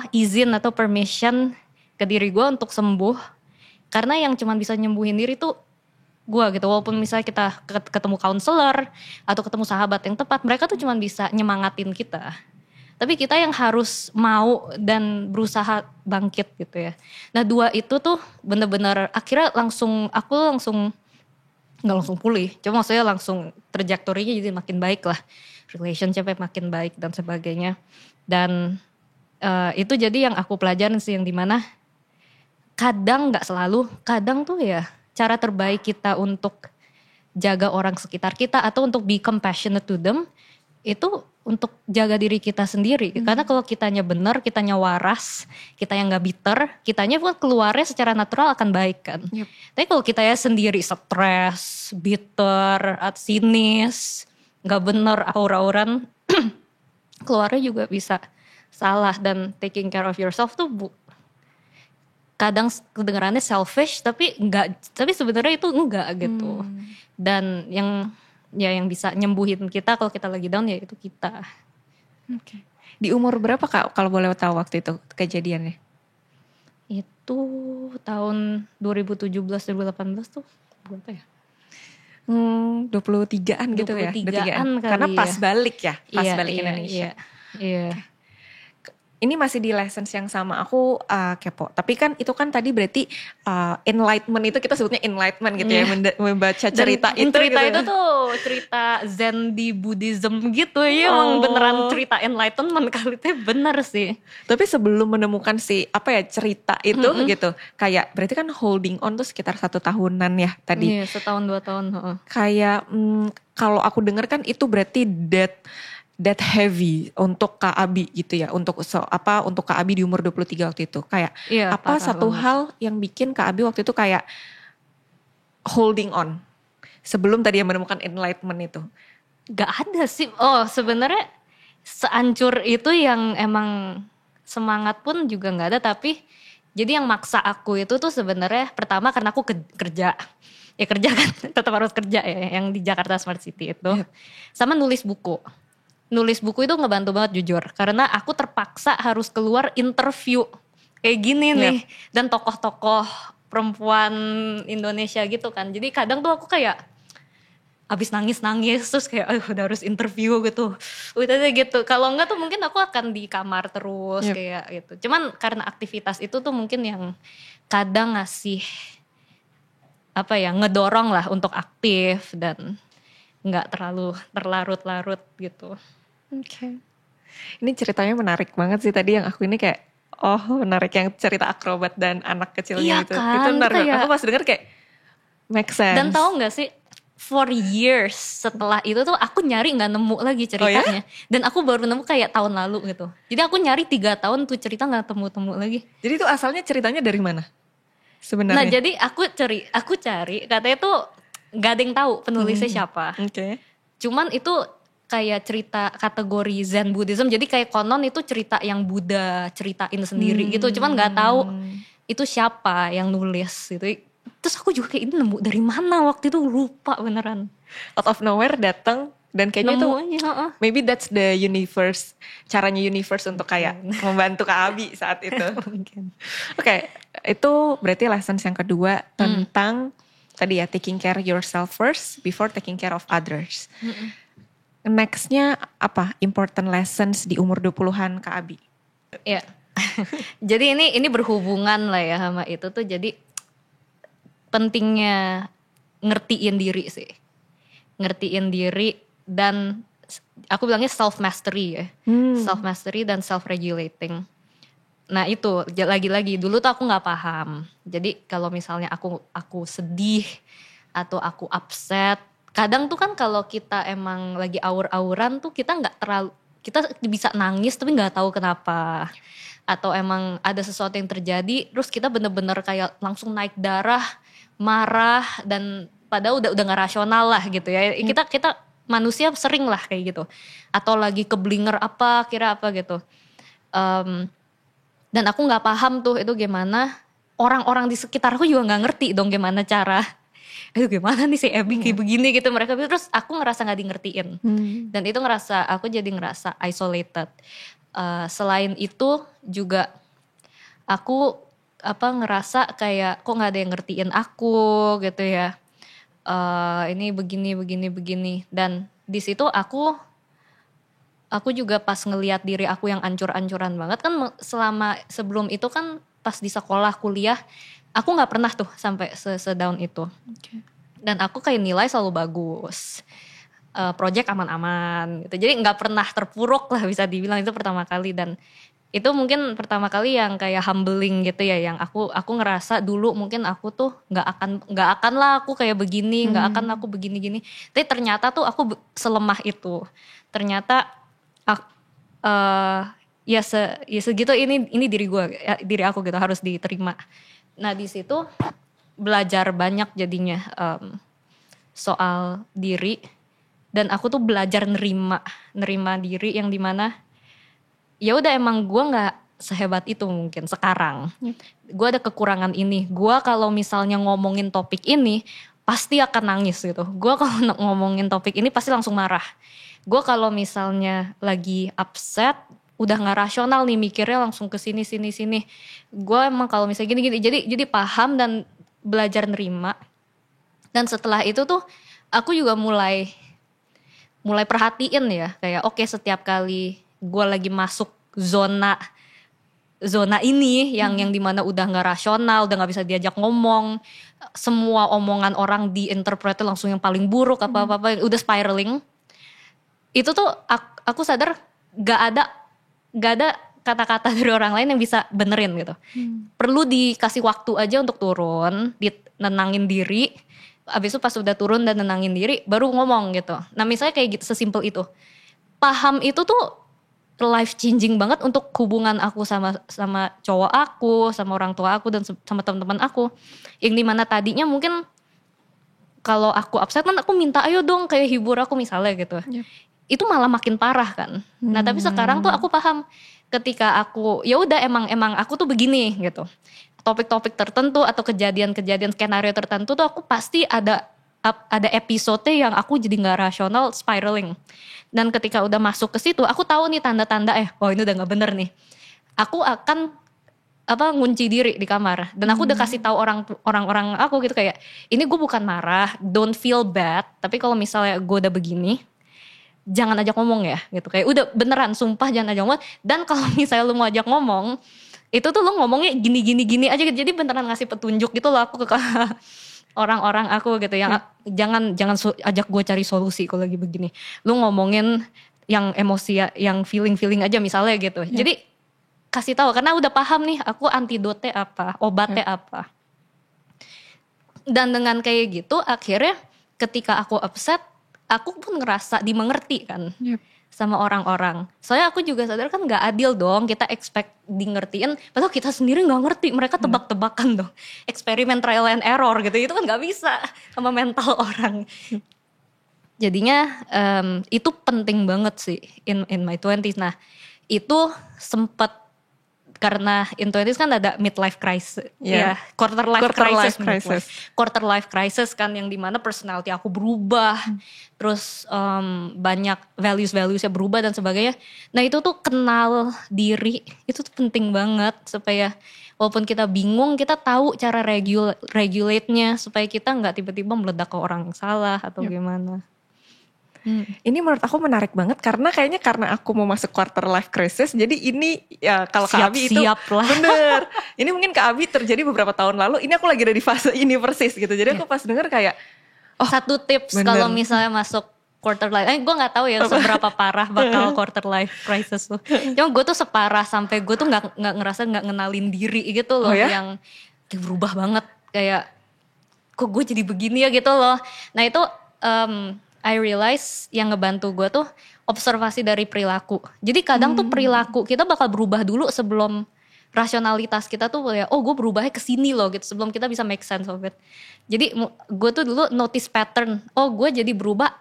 izin atau permission ke diri gue untuk sembuh. Karena yang cuman bisa nyembuhin diri tuh gue gitu. Walaupun misalnya kita ketemu counselor atau ketemu sahabat yang tepat, mereka tuh cuman bisa nyemangatin kita. Tapi kita yang harus mau dan berusaha bangkit gitu ya. Nah 2 itu tuh bener-bener akhirnya aku langsung gak langsung pulih. Cuma maksudnya langsung trajektorinya jadi makin baik lah. Relationship-nya makin baik dan sebagainya. Dan itu jadi yang aku pelajarin sih, yang dimana kadang gak selalu, kadang tuh ya cara terbaik kita untuk jaga orang sekitar kita atau untuk be compassionate to them, itu untuk jaga diri kita sendiri. Karena kalau kitanya benar, kitanya waras, kita yang gak bitter, kitanya pun keluarnya secara natural akan baik kan. Tapi kalau kitanya sendiri stres, bitter, sinis, gak benar, aur-auran, keluarnya juga bisa salah. Dan taking care of yourself tuh kadang kedengarannya selfish, tapi sebenarnya itu enggak gitu. Dan yang bisa nyembuhin kita kalau kita lagi down ya itu kita. Oke. Di umur berapa Kak kalau boleh tahu waktu itu kejadiannya? Itu tahun 2017-2018 tuh berapa ya? 23-an gitu ya. 23-an kali. Karena pas ya. balik ya, balik Indonesia. Iya. Ini masih di lessons yang sama, aku kepo. Tapi kan itu kan tadi berarti enlightenment itu kita sebutnya enlightenment gitu ya, membaca cerita itu. Cerita gitu. itu tuh cerita Zen di Buddhism gitu ya, emang beneran cerita enlightenment kali itu bener sih. Tapi sebelum menemukan cerita itu gitu, kayak berarti kan holding on tuh sekitar 1 tahunan ya tadi. Iya, 1-2 tahun. Kayak kalau aku dengar kan itu berarti that heavy untuk Kak Abi gitu ya, untuk Kak Abi di umur 23 waktu itu. Kayak satu banget. Hal yang bikin Kak Abi waktu itu kayak holding on sebelum tadi yang menemukan enlightenment itu? Gak ada sih. Sebenarnya seancur itu, yang emang semangat pun juga gak ada. Tapi jadi yang maksa aku itu tuh sebenarnya pertama karena aku kerja. Ya kerja kan tetap harus kerja ya, yang di Jakarta Smart City itu. Sama nulis buku. nulis buku itu ngebantu banget jujur. Karena aku terpaksa harus keluar interview kayak gini nih. Dan tokoh-tokoh perempuan Indonesia gitu kan. Jadi kadang tuh aku kayak abis nangis terus kayak udah harus interview gitu. Udah gitu. Kalau enggak tuh mungkin aku akan di kamar terus kayak gitu. Cuman karena aktivitas itu tuh mungkin yang kadang ngasih ngedorong lah untuk aktif dan nggak terlalu terlarut-larut gitu. Oke. Ini ceritanya menarik banget sih tadi yang aku ini kayak menarik yang cerita akrobat dan anak kecilnya gitu. Kan? Itu menarik. Kayak, aku pas denger kayak make sense. Dan tahu nggak sih, for years setelah itu tuh aku nyari nggak nemu lagi ceritanya. Dan aku baru nemu kayak tahun lalu gitu. Jadi aku nyari 3 tahun tuh cerita nggak temu-temu lagi. Jadi itu asalnya ceritanya dari mana? Sebenarnya. Nah jadi aku cari katanya tuh gak ada yang tahu penulisnya siapa. Oke. Cuman itu kayak cerita kategori Zen Buddhism. Jadi kayak konon itu cerita yang Buddha ceritain sendiri gitu. Cuman gak tahu itu siapa yang nulis gitu. Terus aku juga kayak ini nemu dari mana waktu itu, lupa beneran. Out of nowhere datang dan kayaknya itu maybe that's the universe, caranya universe untuk kayak membantu Kak Abi saat itu. Oke, itu berarti lessons yang kedua tentang tadi ya, taking care yourself first before taking care of others. Nextnya apa important lessons di umur 20-an Kak Abi? Ya, jadi ini berhubungan lah ya sama itu tuh. Jadi pentingnya ngertiin diri sih. Ngertiin diri dan aku bilangnya self mastery ya. Self mastery dan self regulating. Nah itu lagi-lagi dulu tuh aku nggak paham. Jadi kalau misalnya aku sedih atau aku upset, kadang tuh kan kalau kita emang lagi aur-auran tuh kita bisa nangis tapi nggak tahu kenapa. Atau emang ada sesuatu yang terjadi, terus kita bener-bener kayak langsung naik darah, marah, dan padahal udah nggak rasional lah gitu ya. Kita manusia sering lah kayak gitu. Atau lagi keblinger kira apa gitu. Dan aku nggak paham tuh itu gimana. Orang-orang di sekitarku juga nggak ngerti dong gimana cara. Itu gimana nih si Abby kayak begini gitu. Mereka terus aku ngerasa nggak di ngertiin. Dan itu aku jadi ngerasa isolated. Selain itu juga aku ngerasa kayak kok nggak ada yang ngertiin aku gitu ya. Ini begini dan di situ aku juga pas ngelihat diri aku yang ancur-ancuran banget kan. Sebelum itu kan pas di sekolah kuliah aku nggak pernah tuh sampai sedown itu. Dan aku kayak nilai selalu bagus, project aman-aman gitu. Jadi nggak pernah terpuruk lah bisa dibilang. Itu pertama kali dan itu mungkin pertama kali yang kayak humbling gitu ya, yang aku ngerasa dulu mungkin aku tuh nggak akan lah aku kayak begini, nggak akan aku begini-gini. Tapi ternyata tuh aku selemah itu. Ternyata ya segitu ini diri aku gitu, harus diterima. Nah di situ belajar banyak jadinya soal diri, dan aku tuh belajar nerima diri yang dimana ya udah emang gue nggak sehebat itu mungkin sekarang. Gue ada kekurangan ini. Gue kalau misalnya ngomongin topik ini pasti akan nangis gitu. Gue kalau ngomongin topik ini pasti langsung marah. Gue kalau misalnya lagi upset udah nggak rasional nih mikirnya, langsung ke sini. Gue emang kalau misalnya gini. Jadi paham dan belajar nerima. Dan setelah itu tuh aku juga mulai perhatiin ya, kayak oke, setiap kali gue lagi masuk zona ini yang dimana udah nggak rasional, udah nggak bisa diajak ngomong, semua omongan orang diinterpret langsung yang paling buruk, apa udah spiraling. Itu tuh aku sadar gak ada kata-kata dari orang lain yang bisa benerin gitu. Perlu dikasih waktu aja untuk turun, nenangin diri. Abis itu pas udah turun dan nenangin diri baru ngomong gitu. Nah misalnya kayak gitu, sesimpel itu. Paham itu tuh life changing banget untuk hubungan aku sama cowok aku, sama orang tua aku, dan sama teman-teman aku. Yang dimana tadinya mungkin kalau aku upset kan aku minta ayo dong kayak hibur aku misalnya gitu. Itu malah makin parah kan. Nah tapi sekarang tuh aku paham, ketika aku ya udah emang aku tuh begini gitu. Topik-topik tertentu atau kejadian-kejadian skenario tertentu tuh aku pasti ada ada episode yang aku jadi nggak rasional, spiraling. Dan ketika udah masuk ke situ, aku tahu nih tanda-tanda oh ini udah nggak bener nih. Aku akan ngunci diri di kamar, dan aku udah kasih tahu orang-orang aku gitu kayak, ini gue bukan marah, don't feel bad, tapi kalau misalnya gue udah begini, jangan ajak ngomong ya gitu, kayak udah beneran sumpah jangan ajak ngomong. Dan kalau misalnya lu mau ajak ngomong, itu tuh lu ngomongnya gini aja gitu. Jadi beneran ngasih petunjuk gitu loh aku ke orang-orang aku gitu yang jangan ajak gue cari solusi kalau lagi begini. Lu ngomongin yang emosi, yang feeling aja misalnya gitu. Jadi kasih tahu karena udah paham nih aku antidote apa, obatnya apa. Dan dengan kayak gitu akhirnya ketika aku upset, aku pun ngerasa dimengerti kan sama orang-orang. Soalnya aku juga sadar kan gak adil dong kita expect di ngertiin, padahal kita sendiri gak ngerti, mereka tebak-tebakan dong. Eksperimen trial and error gitu, itu kan gak bisa sama mental orang. Jadinya itu penting banget sih in my 20s. Nah itu sempet karena in 20s kan ada midlife crisis, quarter life crisis, quarter life crisis kan yang dimana personality aku berubah, terus banyak valuesnya berubah dan sebagainya. Nah itu tuh kenal diri itu tuh penting banget supaya walaupun kita bingung kita tahu cara regulate-nya supaya kita nggak tiba-tiba meledak ke orang yang salah atau gimana. Ini menurut aku menarik banget karena kayaknya karena aku mau masuk quarter life crisis, jadi ini ya kalau Kak Abi itu bener. Ini mungkin Kak Abi terjadi beberapa tahun lalu. Ini aku lagi ada di fase ini persis gitu. Jadi aku pas denger kayak satu tips kalau misalnya masuk quarter life, gue nggak tahu ya seberapa parah bakal quarter life crisis tuh. Cuma gue tuh separah sampai gue tuh nggak ngerasa nggak ngenalin diri gitu loh, yang kayak berubah banget kayak kok gue jadi begini ya gitu loh. Nah itu I realize yang ngebantu gue tuh observasi dari perilaku. Jadi kadang tuh perilaku kita bakal berubah dulu sebelum rasionalitas kita tuh ya, gue berubahnya ke sini loh gitu, sebelum kita bisa make sense of it. Jadi gue tuh dulu notice pattern, gue jadi berubah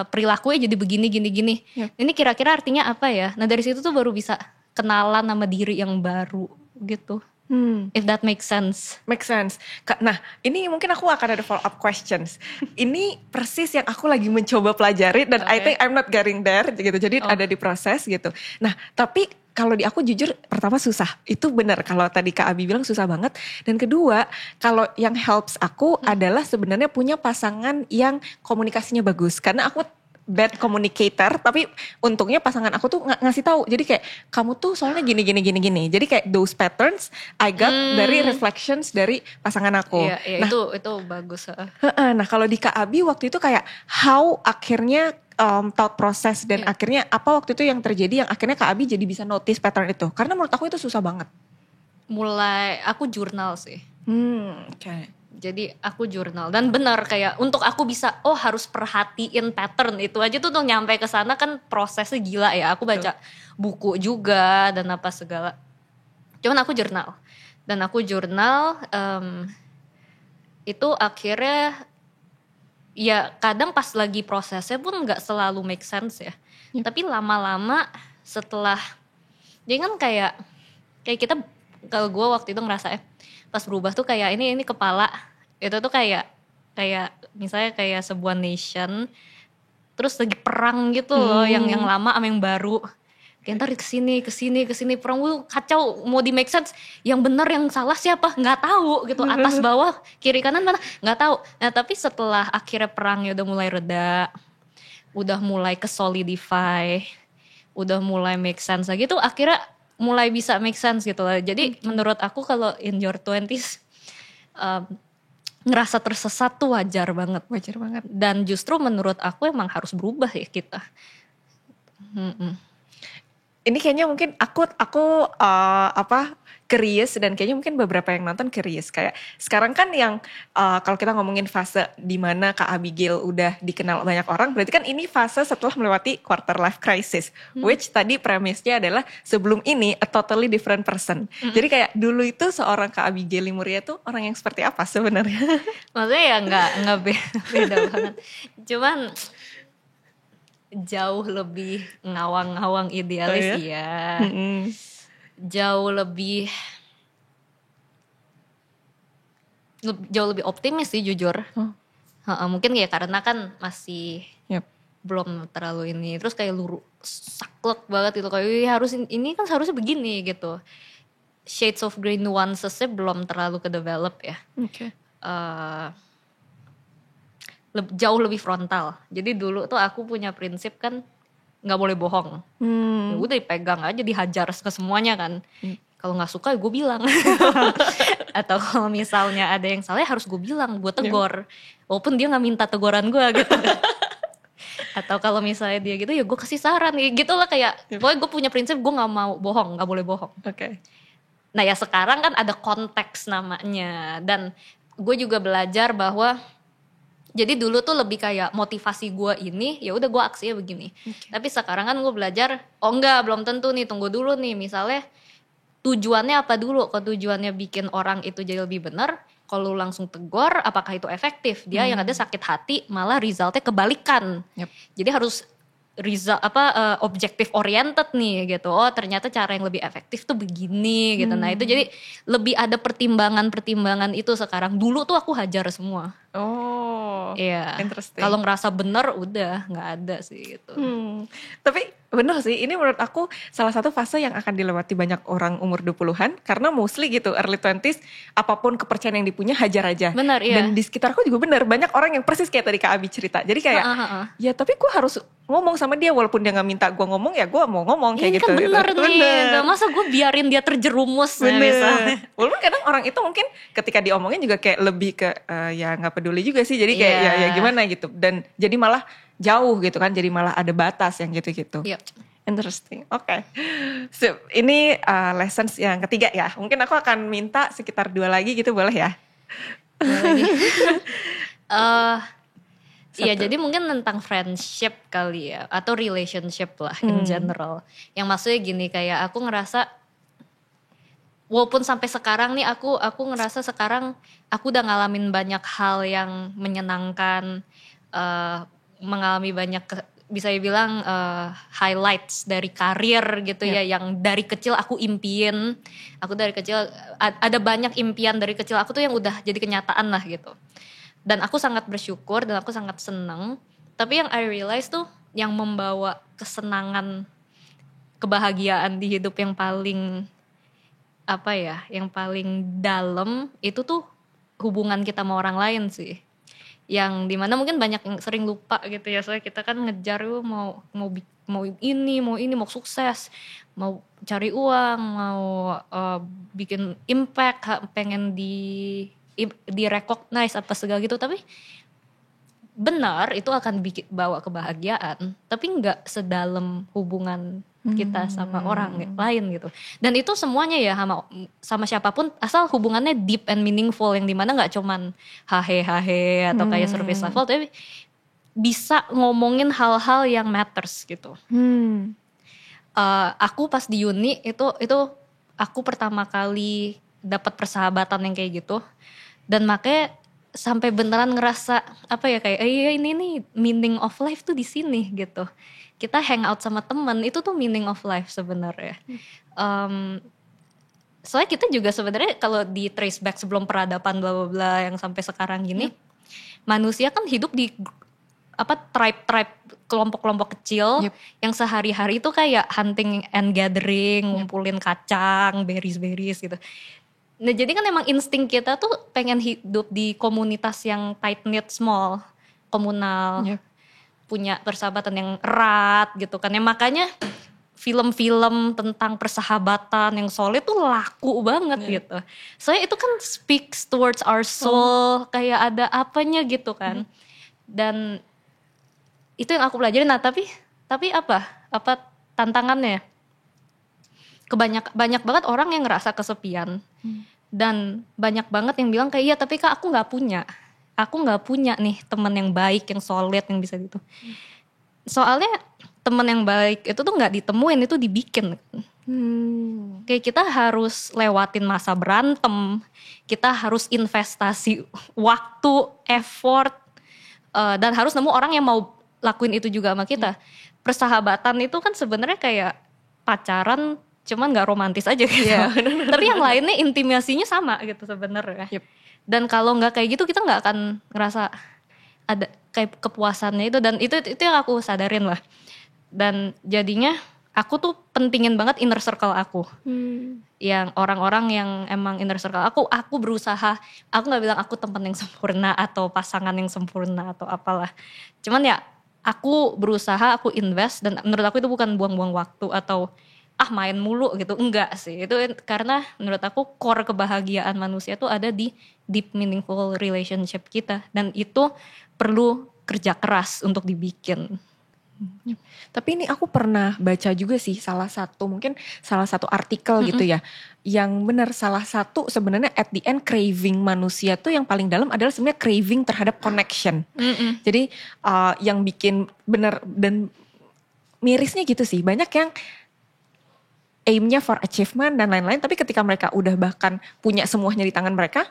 perilakunya jadi begini gini. Ini kira-kira artinya apa ya? Nah dari situ tuh baru bisa kenalan sama diri yang baru gitu. If that makes sense. Make sense. Nah ini mungkin aku akan ada follow up questions. Ini persis yang aku lagi mencoba pelajari dan I think I'm not getting there gitu. Jadi ada di proses gitu. Nah tapi kalau di aku jujur pertama susah. Itu benar kalau tadi Kak Abi bilang susah banget. Dan kedua kalau yang helps aku adalah sebenarnya punya pasangan yang komunikasinya bagus. Karena aku bad communicator, tapi untungnya pasangan aku tuh ngasih tahu. Jadi kayak kamu tuh soalnya gini. Jadi kayak those patterns I got dari reflections dari pasangan aku. Iya, nah, itu bagus. Nah kalau di Kak Abi waktu itu kayak how akhirnya thought process dan akhirnya apa waktu itu yang terjadi yang akhirnya Kak Abi jadi bisa notice pattern itu? Karena menurut aku itu susah banget. Mulai aku jurnal sih. Okay. Jadi aku jurnal dan benar kayak untuk aku bisa harus perhatiin pattern itu aja tuh nyampe ke sana kan prosesnya gila ya. Aku baca buku juga dan apa segala. Cuman aku jurnal dan aku jurnal itu akhirnya ya kadang pas lagi prosesnya pun nggak selalu make sense ya. Tapi lama-lama setelah jadi kan kayak kita kalau gue waktu itu ngerasa pas berubah tuh kayak ini kepala itu tuh kayak misalnya kayak sebuah nation terus lagi perang gitu loh yang lama sama yang baru kayak ntar kesini perang kacau mau di make sense yang benar yang salah siapa nggak tahu gitu atas bawah kiri kanan mana nggak tahu. Nah tapi setelah akhirnya perangnya udah mulai reda udah mulai ke solidify udah mulai make sense lagi tuh akhirnya mulai bisa make sense gitu lah. Jadi menurut aku kalau in your 20s ngerasa tersesat tuh wajar banget. Dan justru menurut aku emang harus berubah ya kita. Ini kayaknya mungkin aku curious dan kayaknya mungkin beberapa yang nonton curious kayak sekarang kan yang kalau kita ngomongin fase di mana Kak Abigail udah dikenal banyak orang berarti kan ini fase setelah melewati quarter life crisis which tadi premisnya adalah sebelum ini a totally different person. Jadi kayak dulu itu seorang Kak Abigail Limuria tuh orang yang seperti apa sebenarnya? Maksudnya ya nggak beda banget. Cuman jauh lebih ngawang-ngawang idealis ya. Jauh lebih optimis sih jujur. Mungkin ya karena kan masih Yep. belum terlalu ini, terus kayak saklek banget gitu, kayak harus ini kan seharusnya begini gitu. Shades of grey nuancesnya belum terlalu ke develop ya. Oke. Jauh lebih frontal. Jadi dulu tuh aku punya prinsip kan nggak boleh bohong. Ya udah dipegang aja, dihajar ke semuanya kan. Kalau nggak suka ya gue bilang. Atau kalau misalnya ada yang salah ya harus gue bilang, gue tegor. Walaupun dia nggak minta teguran gue gitu. Atau kalau misalnya dia gitu ya gue kasih saran gitu lah, kayak pokoknya gue punya prinsip gue nggak mau bohong, nggak boleh bohong. Oke. Nah ya sekarang kan ada konteks namanya, dan gue juga belajar bahwa jadi dulu tuh lebih kayak motivasi gue ini ya udah gue aksinya begini. Tapi sekarang kan gue belajar, oh enggak, belum tentu nih, tunggu dulu nih, misalnya tujuannya apa dulu. Kalau tujuannya bikin orang itu jadi lebih benar, kalau langsung tegur apakah itu efektif? Dia yang ada sakit hati, malah resultnya kebalikan. Yep. Jadi harus objektif oriented nih gitu. Oh ternyata cara yang lebih efektif tuh begini gitu. Nah itu jadi lebih ada pertimbangan itu sekarang. Dulu tuh aku hajar semua. Oh, Iya. interesting. Kalau ngerasa bener udah nggak ada sih gitu. Tapi bener sih, ini menurut aku salah satu fase yang akan dilewati banyak orang umur 20-an. Karena mostly gitu, early 20s, apapun kepercayaan yang dipunya hajar aja. Bener, iya. Dan di sekitarku juga bener, banyak orang yang persis kayak tadi Kak Abi cerita. Jadi kayak, ya tapi gue harus ngomong sama dia, walaupun dia gak minta gue ngomong, ya gue mau ngomong kayak Ini gitu. kan bener gitu. nih, gitu. Masa gue biarin dia terjerumus misalnya. Walaupun kadang orang itu mungkin ketika diomongin juga kayak lebih ke ya gak peduli juga sih. Jadi kayak ya gimana gitu. Dan jadi malah jauh gitu kan, jadi malah ada batas yang gitu-gitu. Yep. Interesting, oke. So, ini lessons yang ketiga ya. Mungkin aku akan minta sekitar 2 lagi gitu, boleh ya? Iya, jadi mungkin tentang friendship kali ya, atau relationship lah in general. Yang maksudnya gini, kayak aku ngerasa walaupun sampai sekarang nih aku ngerasa sekarang aku udah ngalamin banyak hal yang menyenangkan, mengalami banyak bisa dibilang highlights dari karir gitu ya, yang dari kecil aku impiin. Aku dari kecil ada banyak impian dari kecil aku tuh yang udah jadi kenyataan lah gitu. Dan aku sangat bersyukur dan aku sangat seneng. Tapi yang I realize tuh yang membawa kesenangan, kebahagiaan di hidup yang paling yang paling dalam itu tuh hubungan kita sama orang lain sih. Yang dimana mungkin banyak yang sering lupa gitu ya, soalnya kita kan ngejar mau ini mau sukses, mau cari uang, mau bikin impact, pengen di recognize apa segala gitu. Tapi benar itu akan bawa kebahagiaan, tapi nggak sedalam hubungan kita sama orang lain gitu. Dan itu semuanya ya sama siapapun, asal hubungannya deep and meaningful, yang dimana nggak cuman hahe atau kayak surface level, tapi bisa ngomongin hal-hal yang matters gitu. Aku pas di uni itu aku pertama kali dapat persahabatan yang kayak gitu, dan makanya sampai beneran ngerasa kayak ini nih meaning of life tuh di sini gitu. Kita hang out sama teman itu tuh meaning of life sebenarnya. Soalnya kita juga sebenarnya kalau di trace back sebelum peradaban bla bla bla yang sampai sekarang gini, manusia kan hidup di tribe kelompok-kelompok kecil yang sehari-hari itu kayak hunting and gathering, ngumpulin kacang, berries gitu. Nah jadi kan emang insting kita tuh pengen hidup di komunitas yang tight knit, small, komunal, punya persahabatan yang erat gitu kan. Ya makanya film-film tentang persahabatan yang solid tuh laku banget gitu. Soalnya itu kan speaks towards our soul, kayak ada apanya gitu kan. Dan itu yang aku pelajarin. Nah tapi apa tantangannya? Banyak banget orang yang ngerasa kesepian, dan banyak banget yang bilang kayak iya tapi Kak aku nggak punya nih teman yang baik, yang solid, yang bisa gitu. Soalnya teman yang baik itu tuh nggak ditemuin, itu dibikin. Kayak kita harus lewatin masa berantem, kita harus investasi waktu, effort, dan harus nemu orang yang mau lakuin itu juga sama kita. Persahabatan itu kan sebenarnya kayak pacaran, cuman nggak romantis aja gitu. Tapi yang lainnya intimasinya sama gitu sebenarnya. Dan kalau nggak kayak gitu kita nggak akan ngerasa ada kayak kepuasannya itu, dan itu yang aku sadarin lah. Dan jadinya aku tuh pentingin banget inner circle aku. Yang orang-orang yang emang inner circle aku berusaha, aku gak bilang aku teman yang sempurna atau pasangan yang sempurna atau apalah. Cuman ya aku berusaha, aku invest, dan menurut aku itu bukan buang-buang waktu atau main mulu gitu, enggak sih. Itu karena menurut aku core kebahagiaan manusia tuh ada di deep meaningful relationship kita, dan itu perlu kerja keras untuk dibikin. Tapi ini aku pernah baca juga sih salah satu artikel gitu ya, yang benar salah satu sebenarnya at the end craving manusia tuh yang paling dalam adalah sebenarnya craving terhadap connection. Jadi yang bikin benar dan mirisnya gitu sih, banyak yang aimnya for achievement dan lain-lain, tapi ketika mereka udah bahkan punya semuanya di tangan mereka,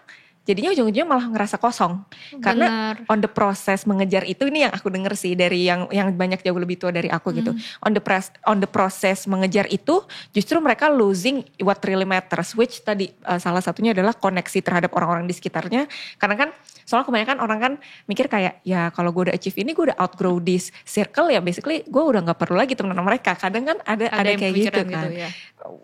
jadinya ujung-ujungnya malah ngerasa kosong. Karena on the process mengejar itu, ini yang aku denger sih dari yang banyak jauh lebih tua dari aku gitu. On the process mengejar itu justru mereka losing what really matters, which tadi salah satunya adalah koneksi terhadap orang-orang di sekitarnya. Karena kan soalnya kebanyakan orang kan mikir kayak, ya kalau gue udah achieve ini, gue udah outgrow this circle, ya basically gue udah gak perlu lagi temenan sama mereka. Kadang kan ada kayak gitu kan. Gitu, ya.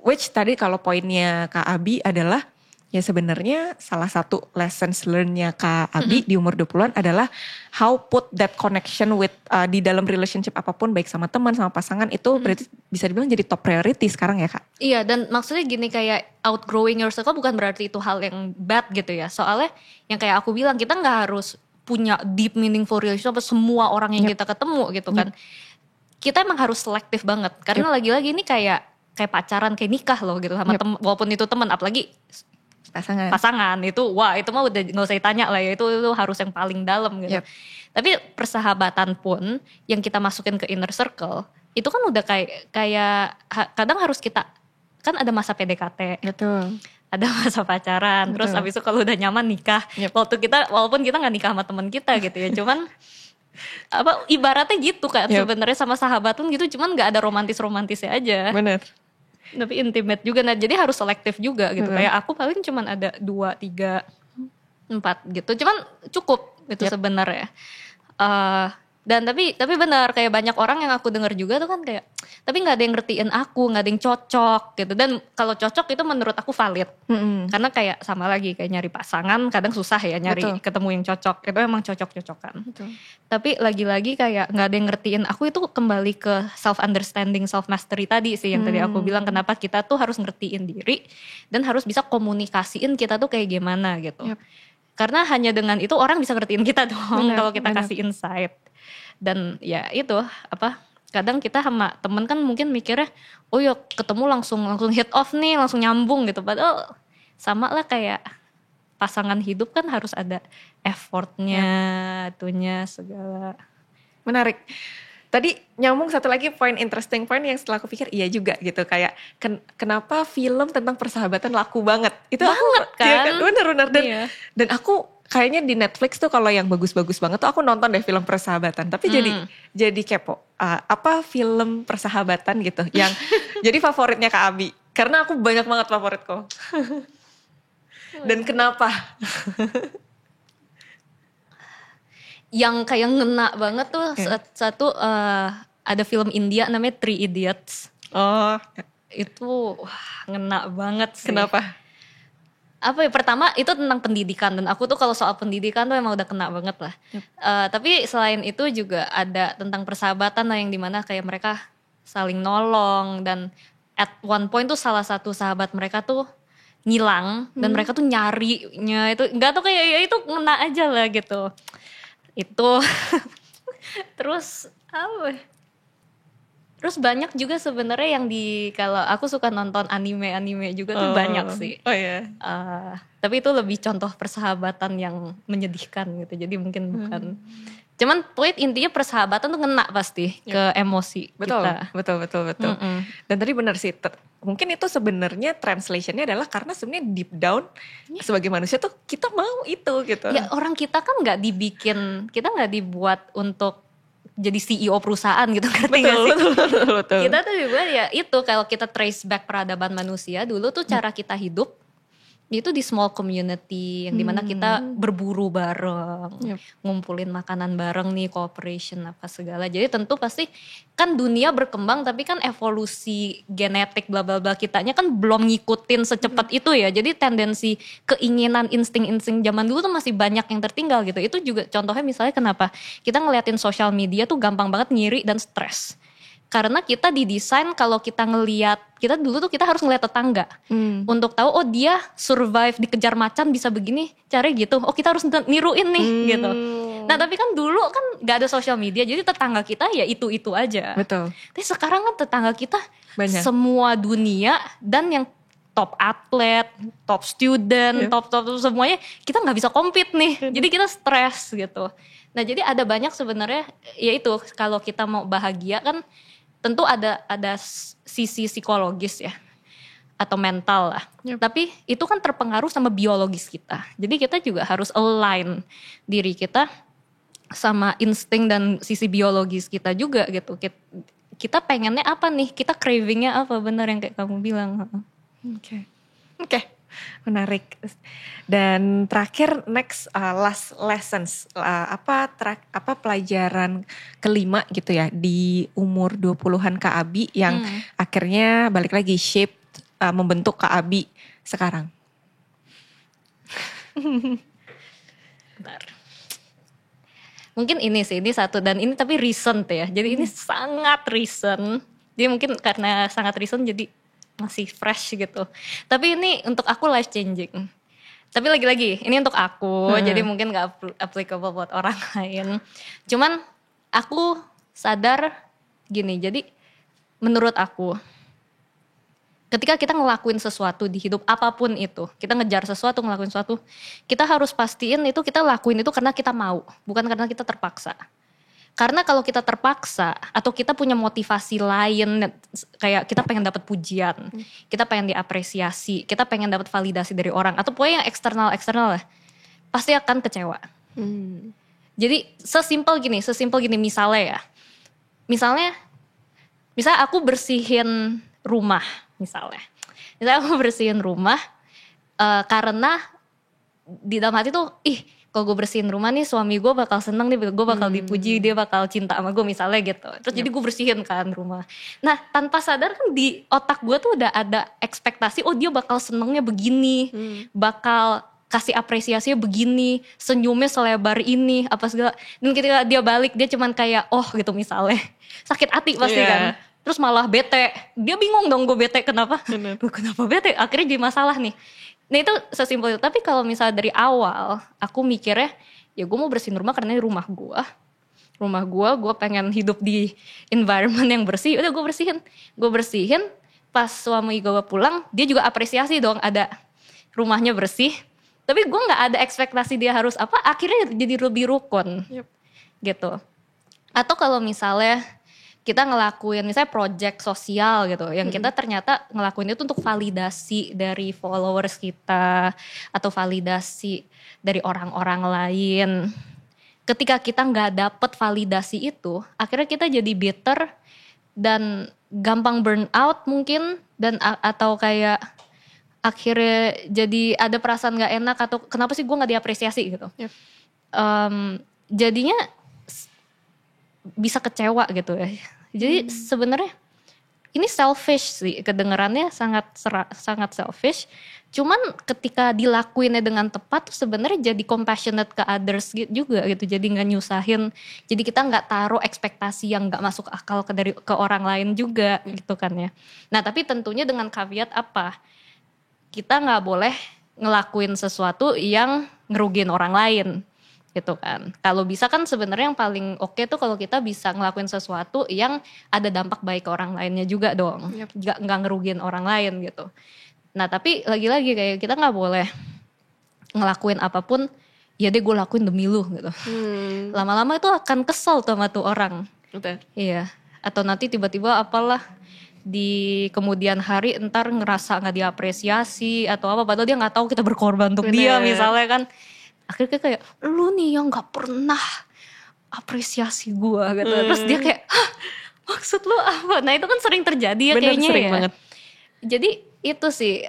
Which tadi kalau poinnya Kak Abi adalah, ya sebenarnya salah satu lessons learned-nya Kak Abi di umur 20-an adalah how put that connection with di dalam relationship apapun, baik sama teman, sama pasangan, itu berarti bisa dibilang jadi top priority sekarang ya Kak? Iya, dan maksudnya gini, kayak outgrowing your circle bukan berarti itu hal yang bad gitu ya. Soalnya yang kayak aku bilang, kita gak harus punya deep meaningful relationship sama semua orang yang kita ketemu gitu kan. Kita emang harus selektif banget. Karena lagi-lagi ini kayak pacaran, kayak nikah loh gitu sama walaupun itu teman, apalagi pasangan itu, wah itu mah udah gak usah ditanya lah ya, itu harus yang paling dalam gitu. Tapi persahabatan pun yang kita masukin ke inner circle itu kan udah kayak kadang harus kita, kan ada masa PDKT, ada masa pacaran, terus abis itu kalau udah nyaman nikah. Walaupun kita nggak nikah sama teman kita gitu ya, cuman ibaratnya gitu kan sebenarnya sama sahabat pun gitu, cuman nggak ada romantisnya aja. Bener. Tapi intimate juga, nah jadi harus selektif juga gitu. Kayak aku paling cuman ada 2, 3, 4 gitu, cuman cukup itu sebenarnya. Dan tapi benar, kayak banyak orang yang aku dengar juga tuh kan kayak, tapi nggak ada yang ngertiin aku, nggak ada yang cocok gitu. Dan kalau cocok itu menurut aku valid, karena kayak sama lagi kayak nyari pasangan kadang susah ya, nyari ketemu yang cocok, itu emang cocok-cocokan. Tapi lagi-lagi kayak nggak ada yang ngertiin aku, itu kembali ke self understanding, self mastery tadi sih yang tadi aku bilang, kenapa kita tuh harus ngertiin diri dan harus bisa komunikasiin kita tuh kayak gimana gitu. Karena hanya dengan itu orang bisa ngertiin kita dong, kalau kita kasih insight. Dan ya itu kadang kita sama temen kan mungkin mikirnya, oh ya ketemu langsung hit off nih, langsung nyambung gitu. Padahal sama lah kayak pasangan hidup kan harus ada effortnya, itunya segala. Menarik. Tadi nyambung satu lagi interesting point yang setelah aku pikir iya juga gitu, kayak kenapa film tentang persahabatan laku banget. Itu banget aku, kan? Bener. Dan aku kayaknya di Netflix tuh kalau yang bagus-bagus banget tuh aku nonton deh film persahabatan. Tapi jadi kepo. Apa film persahabatan gitu yang jadi favoritnya Kak Abi? Karena aku banyak banget favoritku. Dan kenapa? Yang kayak ngena banget tuh satu ada film India namanya Three Idiots. Oh, itu ngena banget sih. Kenapa? Pertama itu tentang pendidikan, dan aku tuh kalau soal pendidikan tuh emang udah kena banget lah. Tapi selain itu juga ada tentang persahabatan lah, yang dimana kayak mereka saling nolong, dan at one point tuh salah satu sahabat mereka tuh ngilang, dan mereka tuh nyarinya itu nggak tuh kayak ya itu ngena aja lah gitu. Itu terus Terus banyak juga sebenarnya yang kalau aku suka nonton anime juga tuh banyak sih. Oh iya. Tapi itu lebih contoh persahabatan yang menyedihkan gitu. Jadi mungkin bukan. Cuman point intinya persahabatan tuh ngena pasti ke emosi kita. Betul. Dan tadi benar sih. Mungkin itu sebenarnya translationnya adalah karena sebenarnya deep down sebagai manusia tuh kita mau itu gitu. Ya orang kita kan nggak dibuat untuk jadi CEO perusahaan gitu, ngerti gak sih? Betul. Kita tuh juga ya itu, kalau kita trace back peradaban manusia dulu tuh cara kita hidup Itu di small community yang dimana kita berburu bareng, ngumpulin makanan bareng nih, cooperation apa segala. Jadi tentu pasti kan dunia berkembang, tapi kan evolusi genetik bla bla bla kitanya kan belum ngikutin secepat itu ya. Jadi tendensi keinginan insting-insting zaman dulu tuh masih banyak yang tertinggal gitu. Itu juga contohnya misalnya kenapa kita ngeliatin sosial media tuh gampang banget ngiri dan stres. Karena kita didesain kalau kita ngeliat, kita dulu tuh kita harus ngeliat tetangga untuk tahu oh dia survive dikejar macan bisa begini, caranya gitu. Oh kita harus niruin nih gitu. Nah tapi kan dulu kan gak ada sosial media, jadi tetangga kita ya itu aja. Betul. Tapi sekarang kan tetangga kita Banyak. semua dunia dan yang top atlet, top student, top semuanya kita nggak bisa compete nih. Jadi kita stres gitu. Nah jadi ada banyak sebenarnya, ya itu kalau kita mau bahagia kan tentu ada sisi psikologis ya atau mental lah. Tapi itu kan terpengaruh sama biologis kita. Jadi kita juga harus align diri kita sama insting dan sisi biologis kita juga gitu. Kita pengennya apa nih? Kita cravingnya apa? Benar yang kayak kamu bilang. Oke. Menarik. Dan terakhir next last lessons apa pelajaran kelima gitu ya di umur 20-an Kak Abi yang akhirnya balik lagi shape membentuk Kak Abi sekarang. Bentar. Mungkin ini satu dan ini tapi recent ya. Jadi ini sangat recent. Jadi mungkin karena sangat recent jadi masih fresh gitu. Tapi ini untuk aku life changing. Tapi lagi-lagi ini untuk aku, jadi mungkin gak applicable buat orang lain. Cuman aku sadar gini, jadi menurut aku ketika kita ngelakuin sesuatu di hidup apapun itu, kita ngejar sesuatu, ngelakuin sesuatu, kita harus pastiin itu kita lakuin itu karena kita mau, bukan karena kita terpaksa. Karena kalau kita terpaksa atau kita punya motivasi lain kayak kita pengen dapat pujian, kita pengen diapresiasi, kita pengen dapat validasi dari orang atau pokoknya yang eksternal lah, pasti akan kecewa. Jadi sesimpel gini misalnya aku bersihin rumah misalnya aku bersihin rumah karena di dalam hati tuh kalau gue bersihin rumah nih suami gue bakal seneng nih, gue bakal dipuji, dia bakal cinta sama gue misalnya gitu. Terus jadi gue bersihin kan rumah. Nah tanpa sadar kan di otak gue tuh udah ada ekspektasi, oh dia bakal senengnya begini, bakal kasih apresiasinya begini, senyumnya selebar ini, apa segala. Dan ketika dia balik dia cuman kayak oh gitu misalnya, sakit hati pasti kan. Terus malah bete, dia bingung dong gue bete kenapa bete, akhirnya jadi masalah nih. Nah itu sesimpel itu. Tapi kalau misalnya dari awal aku mikirnya ya gue mau bersihin rumah karena ini rumah gue pengen hidup di environment yang bersih, udah gue bersihin. Pas suami gue pulang dia juga apresiasi dong ada rumahnya bersih, tapi gue gak ada ekspektasi dia harus apa, akhirnya jadi lebih rukun gitu. Atau kalau misalnya kita ngelakuin misalnya project sosial gitu, yang kita ternyata ngelakuin itu untuk validasi dari followers kita atau validasi dari orang-orang lain. Ketika kita nggak dapet validasi itu, akhirnya kita jadi bitter dan gampang burn out mungkin, dan atau kayak akhirnya jadi ada perasaan nggak enak atau kenapa sih gue nggak diapresiasi gitu. Jadinya bisa kecewa gitu ya. Jadi sebenarnya ini selfish sih, kedengarannya sangat selfish. Cuman ketika dilakuinnya dengan tepat tuh sebenarnya jadi compassionate ke others juga gitu. Jadi nggak nyusahin. Jadi kita nggak taruh ekspektasi yang nggak masuk akal ke orang lain juga gitu kan ya. Nah tapi tentunya dengan caveat apa? Kita nggak boleh ngelakuin sesuatu yang ngerugiin orang lain. Gitu kan. Kalau bisa kan sebenarnya yang paling oke tuh kalau kita bisa ngelakuin sesuatu yang ada dampak baik ke orang lainnya juga dong. Nggak ngerugiin orang lain gitu. Nah tapi lagi-lagi kayak kita nggak boleh ngelakuin apapun, ya deh gue lakuin demi lu gitu. Lama-lama itu akan kesel tuh sama tuh orang. Betul. Iya. Atau nanti tiba-tiba apalah di kemudian hari entar ngerasa nggak diapresiasi atau apa, padahal dia nggak tahu kita berkorban untuk dia misalnya kan. Akhirnya kayak lu nih yang gak pernah apresiasi gue gitu. Terus dia kayak maksud lu apa? Nah itu kan sering terjadi ya. Bener, kayaknya sering ya. Banget. Jadi Itu sih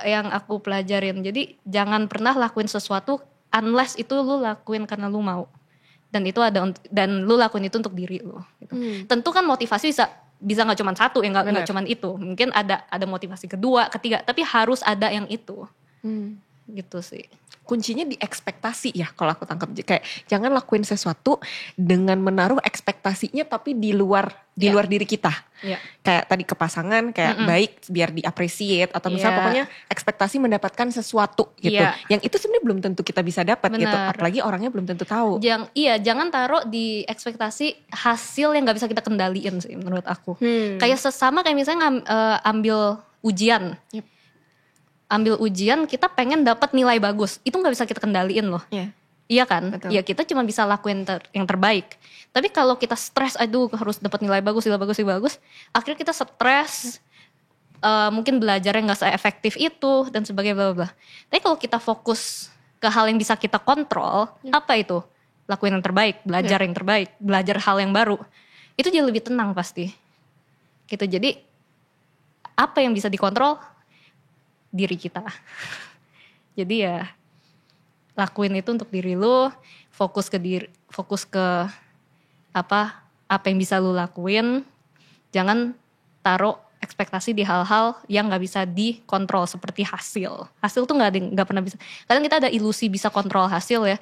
yang aku pelajarin. Jadi jangan pernah lakuin sesuatu unless itu lu lakuin karena lu mau. Dan itu dan lu lakuin itu untuk diri lu gitu. Tentu kan motivasi bisa nggak cuma satu, ya nggak cuma itu. Mungkin ada motivasi kedua, ketiga, tapi harus ada yang itu. Gitu sih. Kuncinya di ekspektasi ya kalau aku tangkap, kayak jangan lakuin sesuatu dengan menaruh ekspektasinya tapi di luar diri kita. Kayak tadi ke pasangan kayak baik biar di-appreciate atau misalnya pokoknya ekspektasi mendapatkan sesuatu gitu. Yang itu sebenarnya belum tentu kita bisa dapat gitu, apalagi orangnya belum tentu tahu. Jangan taruh di ekspektasi hasil yang nggak bisa kita kendaliin sih menurut aku. Kayak sesama kayak misalnya ambil ujian. Ambil ujian kita pengen dapat nilai bagus, itu nggak bisa kita kendaliin loh. Iya kan? Betul. Ya kita cuma bisa lakuin yang terbaik. Tapi kalau kita stres, aduh harus dapat nilai bagus, akhirnya kita stres, mungkin belajarnya nggak se-efektif itu dan sebagainya bla bla. Tapi kalau kita fokus ke hal yang bisa kita kontrol, apa itu? Lakuin yang terbaik, belajar yang terbaik, belajar hal yang baru. Itu jadi lebih tenang pasti. Gitu. Jadi apa yang bisa dikontrol? Diri kita. Jadi ya lakuin itu untuk diri lu, fokus ke apa yang bisa lu lakuin. Jangan taruh ekspektasi di hal-hal yang nggak bisa dikontrol seperti hasil. Hasil tuh nggak pernah bisa. Kadang kita ada ilusi bisa kontrol hasil ya.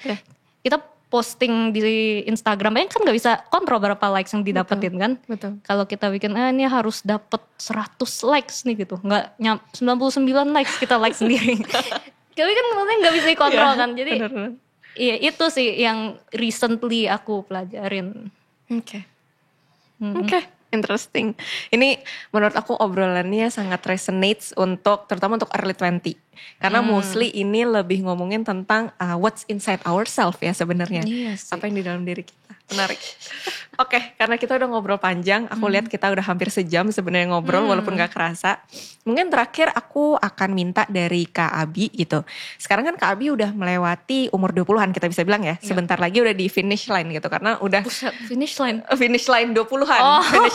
Kita posting di Instagram kan nggak bisa kontrol berapa likes yang didapetin kan. Kalau kita bikin ini harus dapet 100 likes nih gitu, nggak 99 likes kita like sendiri. Tapi kan maksudnya nggak bisa dikontrol kan. Jadi iya itu sih yang recently aku pelajarin. Oke. Interesting. Ini menurut aku obrolannya sangat resonates terutama untuk early 20. Karena mostly ini lebih ngomongin tentang what's inside ourselves ya sebenarnya. Apa yang di dalam diri kita. Menarik. Oke, karena kita udah ngobrol panjang, aku lihat kita udah hampir sejam sebenarnya ngobrol walaupun gak kerasa. Mungkin terakhir aku akan minta dari Kak Abi gitu. Sekarang kan Kak Abi udah melewati umur 20-an kita bisa bilang ya. Sebentar lagi udah di finish line gitu karena udah finish line 20-an. Finish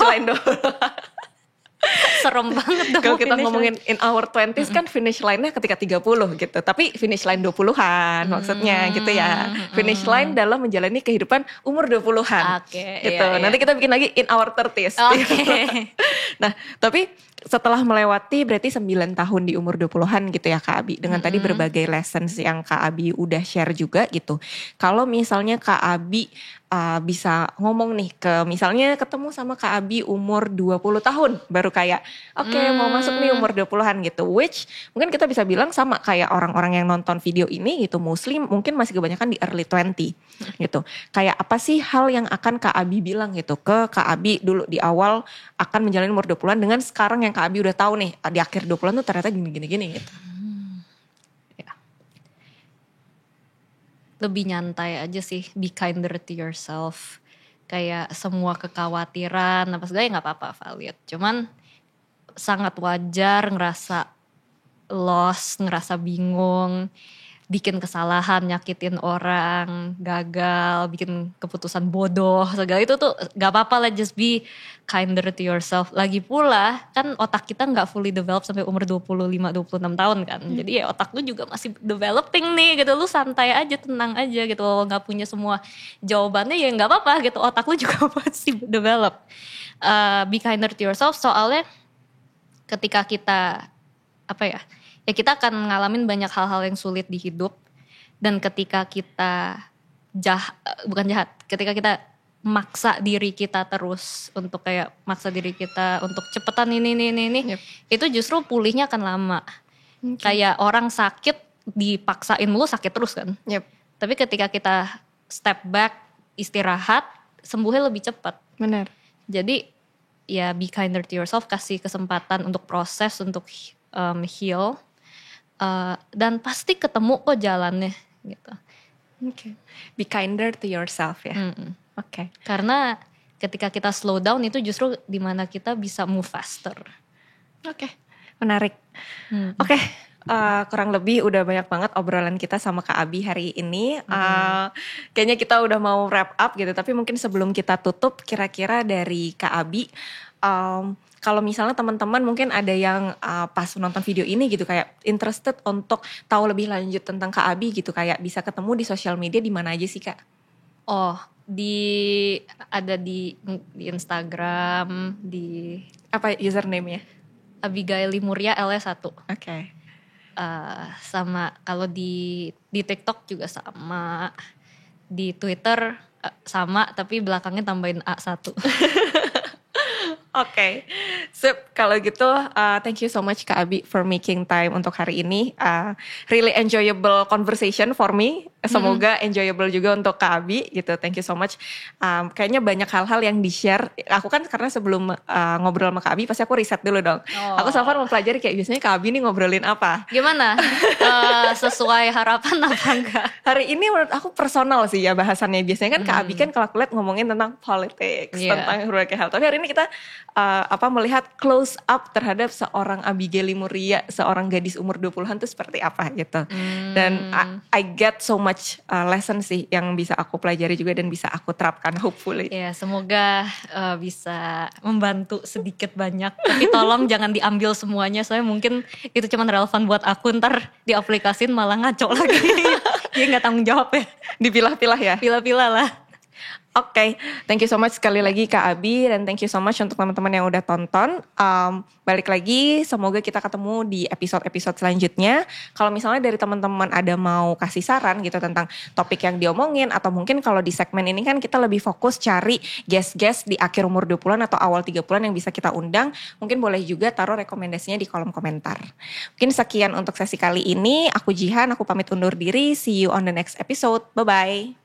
line 20-an. Serem banget dong. Kalau kita ngomongin in our 20s kan finish line-nya ketika 30 gitu. Tapi finish line 20-an maksudnya gitu ya. Finish line dalam menjalani kehidupan umur 20-an. Gitu. Nanti kita bikin lagi in our 30s. Gitu. Nah, tapi setelah melewati berarti 9 tahun di umur 20-an gitu ya Kak Abi. Dengan tadi berbagai lessons yang Kak Abi udah share juga gitu. Kalau misalnya Kak Abi bisa ngomong nih misalnya ketemu sama Kak Abi umur 20 tahun baru kayak mau masuk nih umur 20-an gitu, which mungkin kita bisa bilang sama kayak orang-orang yang nonton video ini gitu, Muslim mungkin masih kebanyakan di early 20 gitu. Kayak apa sih hal yang akan Kak Abi bilang gitu ke Kak Abi dulu di awal akan menjalani umur 20-an dengan sekarang yang Kak Abi udah tahu nih di akhir 20-an tuh ternyata gini gitu. Lebih nyantai aja sih, be kinder to yourself. Kayak semua kekhawatiran apa segala nggak apa-apa, valid. Cuman sangat wajar ngerasa lost, ngerasa bingung, bikin kesalahan, nyakitin orang, gagal, bikin keputusan bodoh, segala itu tuh gak apa-apa lah, just be kinder to yourself. Lagi pula kan otak kita gak fully develop sampai umur 25-26 tahun kan. Jadi ya otak lu juga masih developing nih gitu, lu santai aja, tenang aja gitu. Gak punya semua jawabannya ya gak apa-apa gitu, otak lu juga masih develop. Be kinder to yourself soalnya ketika kita ya kita akan ngalamin banyak hal-hal yang sulit di hidup, dan ketika kita ketika kita maksa diri kita terus untuk cepetan ini, itu justru pulihnya akan lama. Kayak orang sakit dipaksain mulu sakit terus kan. Tapi ketika kita step back, istirahat, sembuhnya lebih cepat. Benar. Jadi ya be kinder to yourself, kasih kesempatan untuk proses, untuk heal. Dan pasti ketemu kok jalannya gitu. Be kinder to yourself ya. Karena ketika kita slow down itu justru dimana kita bisa move faster. Menarik. Kurang lebih udah banyak banget obrolan kita sama Kak Abi hari ini. Kayaknya kita udah mau wrap up gitu. Tapi mungkin sebelum kita tutup, kira-kira dari Kak Abi, kalau misalnya teman-teman mungkin ada yang pas nonton video ini gitu kayak interested untuk tahu lebih lanjut tentang Kak Abi gitu, kayak bisa ketemu di sosial media di mana aja sih Kak? Oh, ada di Instagram, di Apa username-nya? Abigail Muria LS1. Oke. Sama kalau di TikTok juga sama, di Twitter sama tapi belakangnya tambahin A1. Oke, sip. Kalau gitu, thank you so much Kak Abi for making time untuk hari ini. Really enjoyable conversation for me. Semoga enjoyable juga untuk Kak Abi gitu. Thank you so much. Kayaknya banyak hal-hal yang di-share. Aku kan karena sebelum ngobrol sama Kak Abi, pasti aku riset dulu dong. Aku selalu mempelajari kayak biasanya Kak Abi nih ngobrolin apa. Gimana? Sesuai harapan apa enggak? Hari ini menurut aku personal sih ya bahasannya. Biasanya kan Kak Abi kan kalau aku lihat ngomongin tentang politics, tentang berbagai hal. Tapi hari ini kita melihat close up terhadap seorang Abigail Muria, seorang gadis umur 20-an tuh seperti apa gitu. Dan I get so much lesson sih yang bisa aku pelajari juga dan bisa aku terapkan hopefully. Ya, semoga bisa membantu sedikit banyak. Tapi tolong jangan diambil semuanya, soalnya mungkin itu cuma relevan buat aku, ntar diaplikasin malah ngaco lagi. Dia gak tanggung jawab ya. Dipilah-pilah ya. Pilah-pilah lah. Oke, thank you so much sekali lagi Kak Abi, dan thank you so much untuk teman-teman yang udah tonton. Balik lagi, semoga kita ketemu di episode-episode selanjutnya. Kalau misalnya dari teman-teman ada mau kasih saran gitu tentang topik yang diomongin, atau mungkin kalau di segmen ini kan kita lebih fokus cari guest-guest di akhir umur 20-an atau awal 30-an yang bisa kita undang, mungkin boleh juga taruh rekomendasinya di kolom komentar. Mungkin sekian untuk sesi kali ini. Aku Jihan, aku pamit undur diri. See you on the next episode. Bye-bye.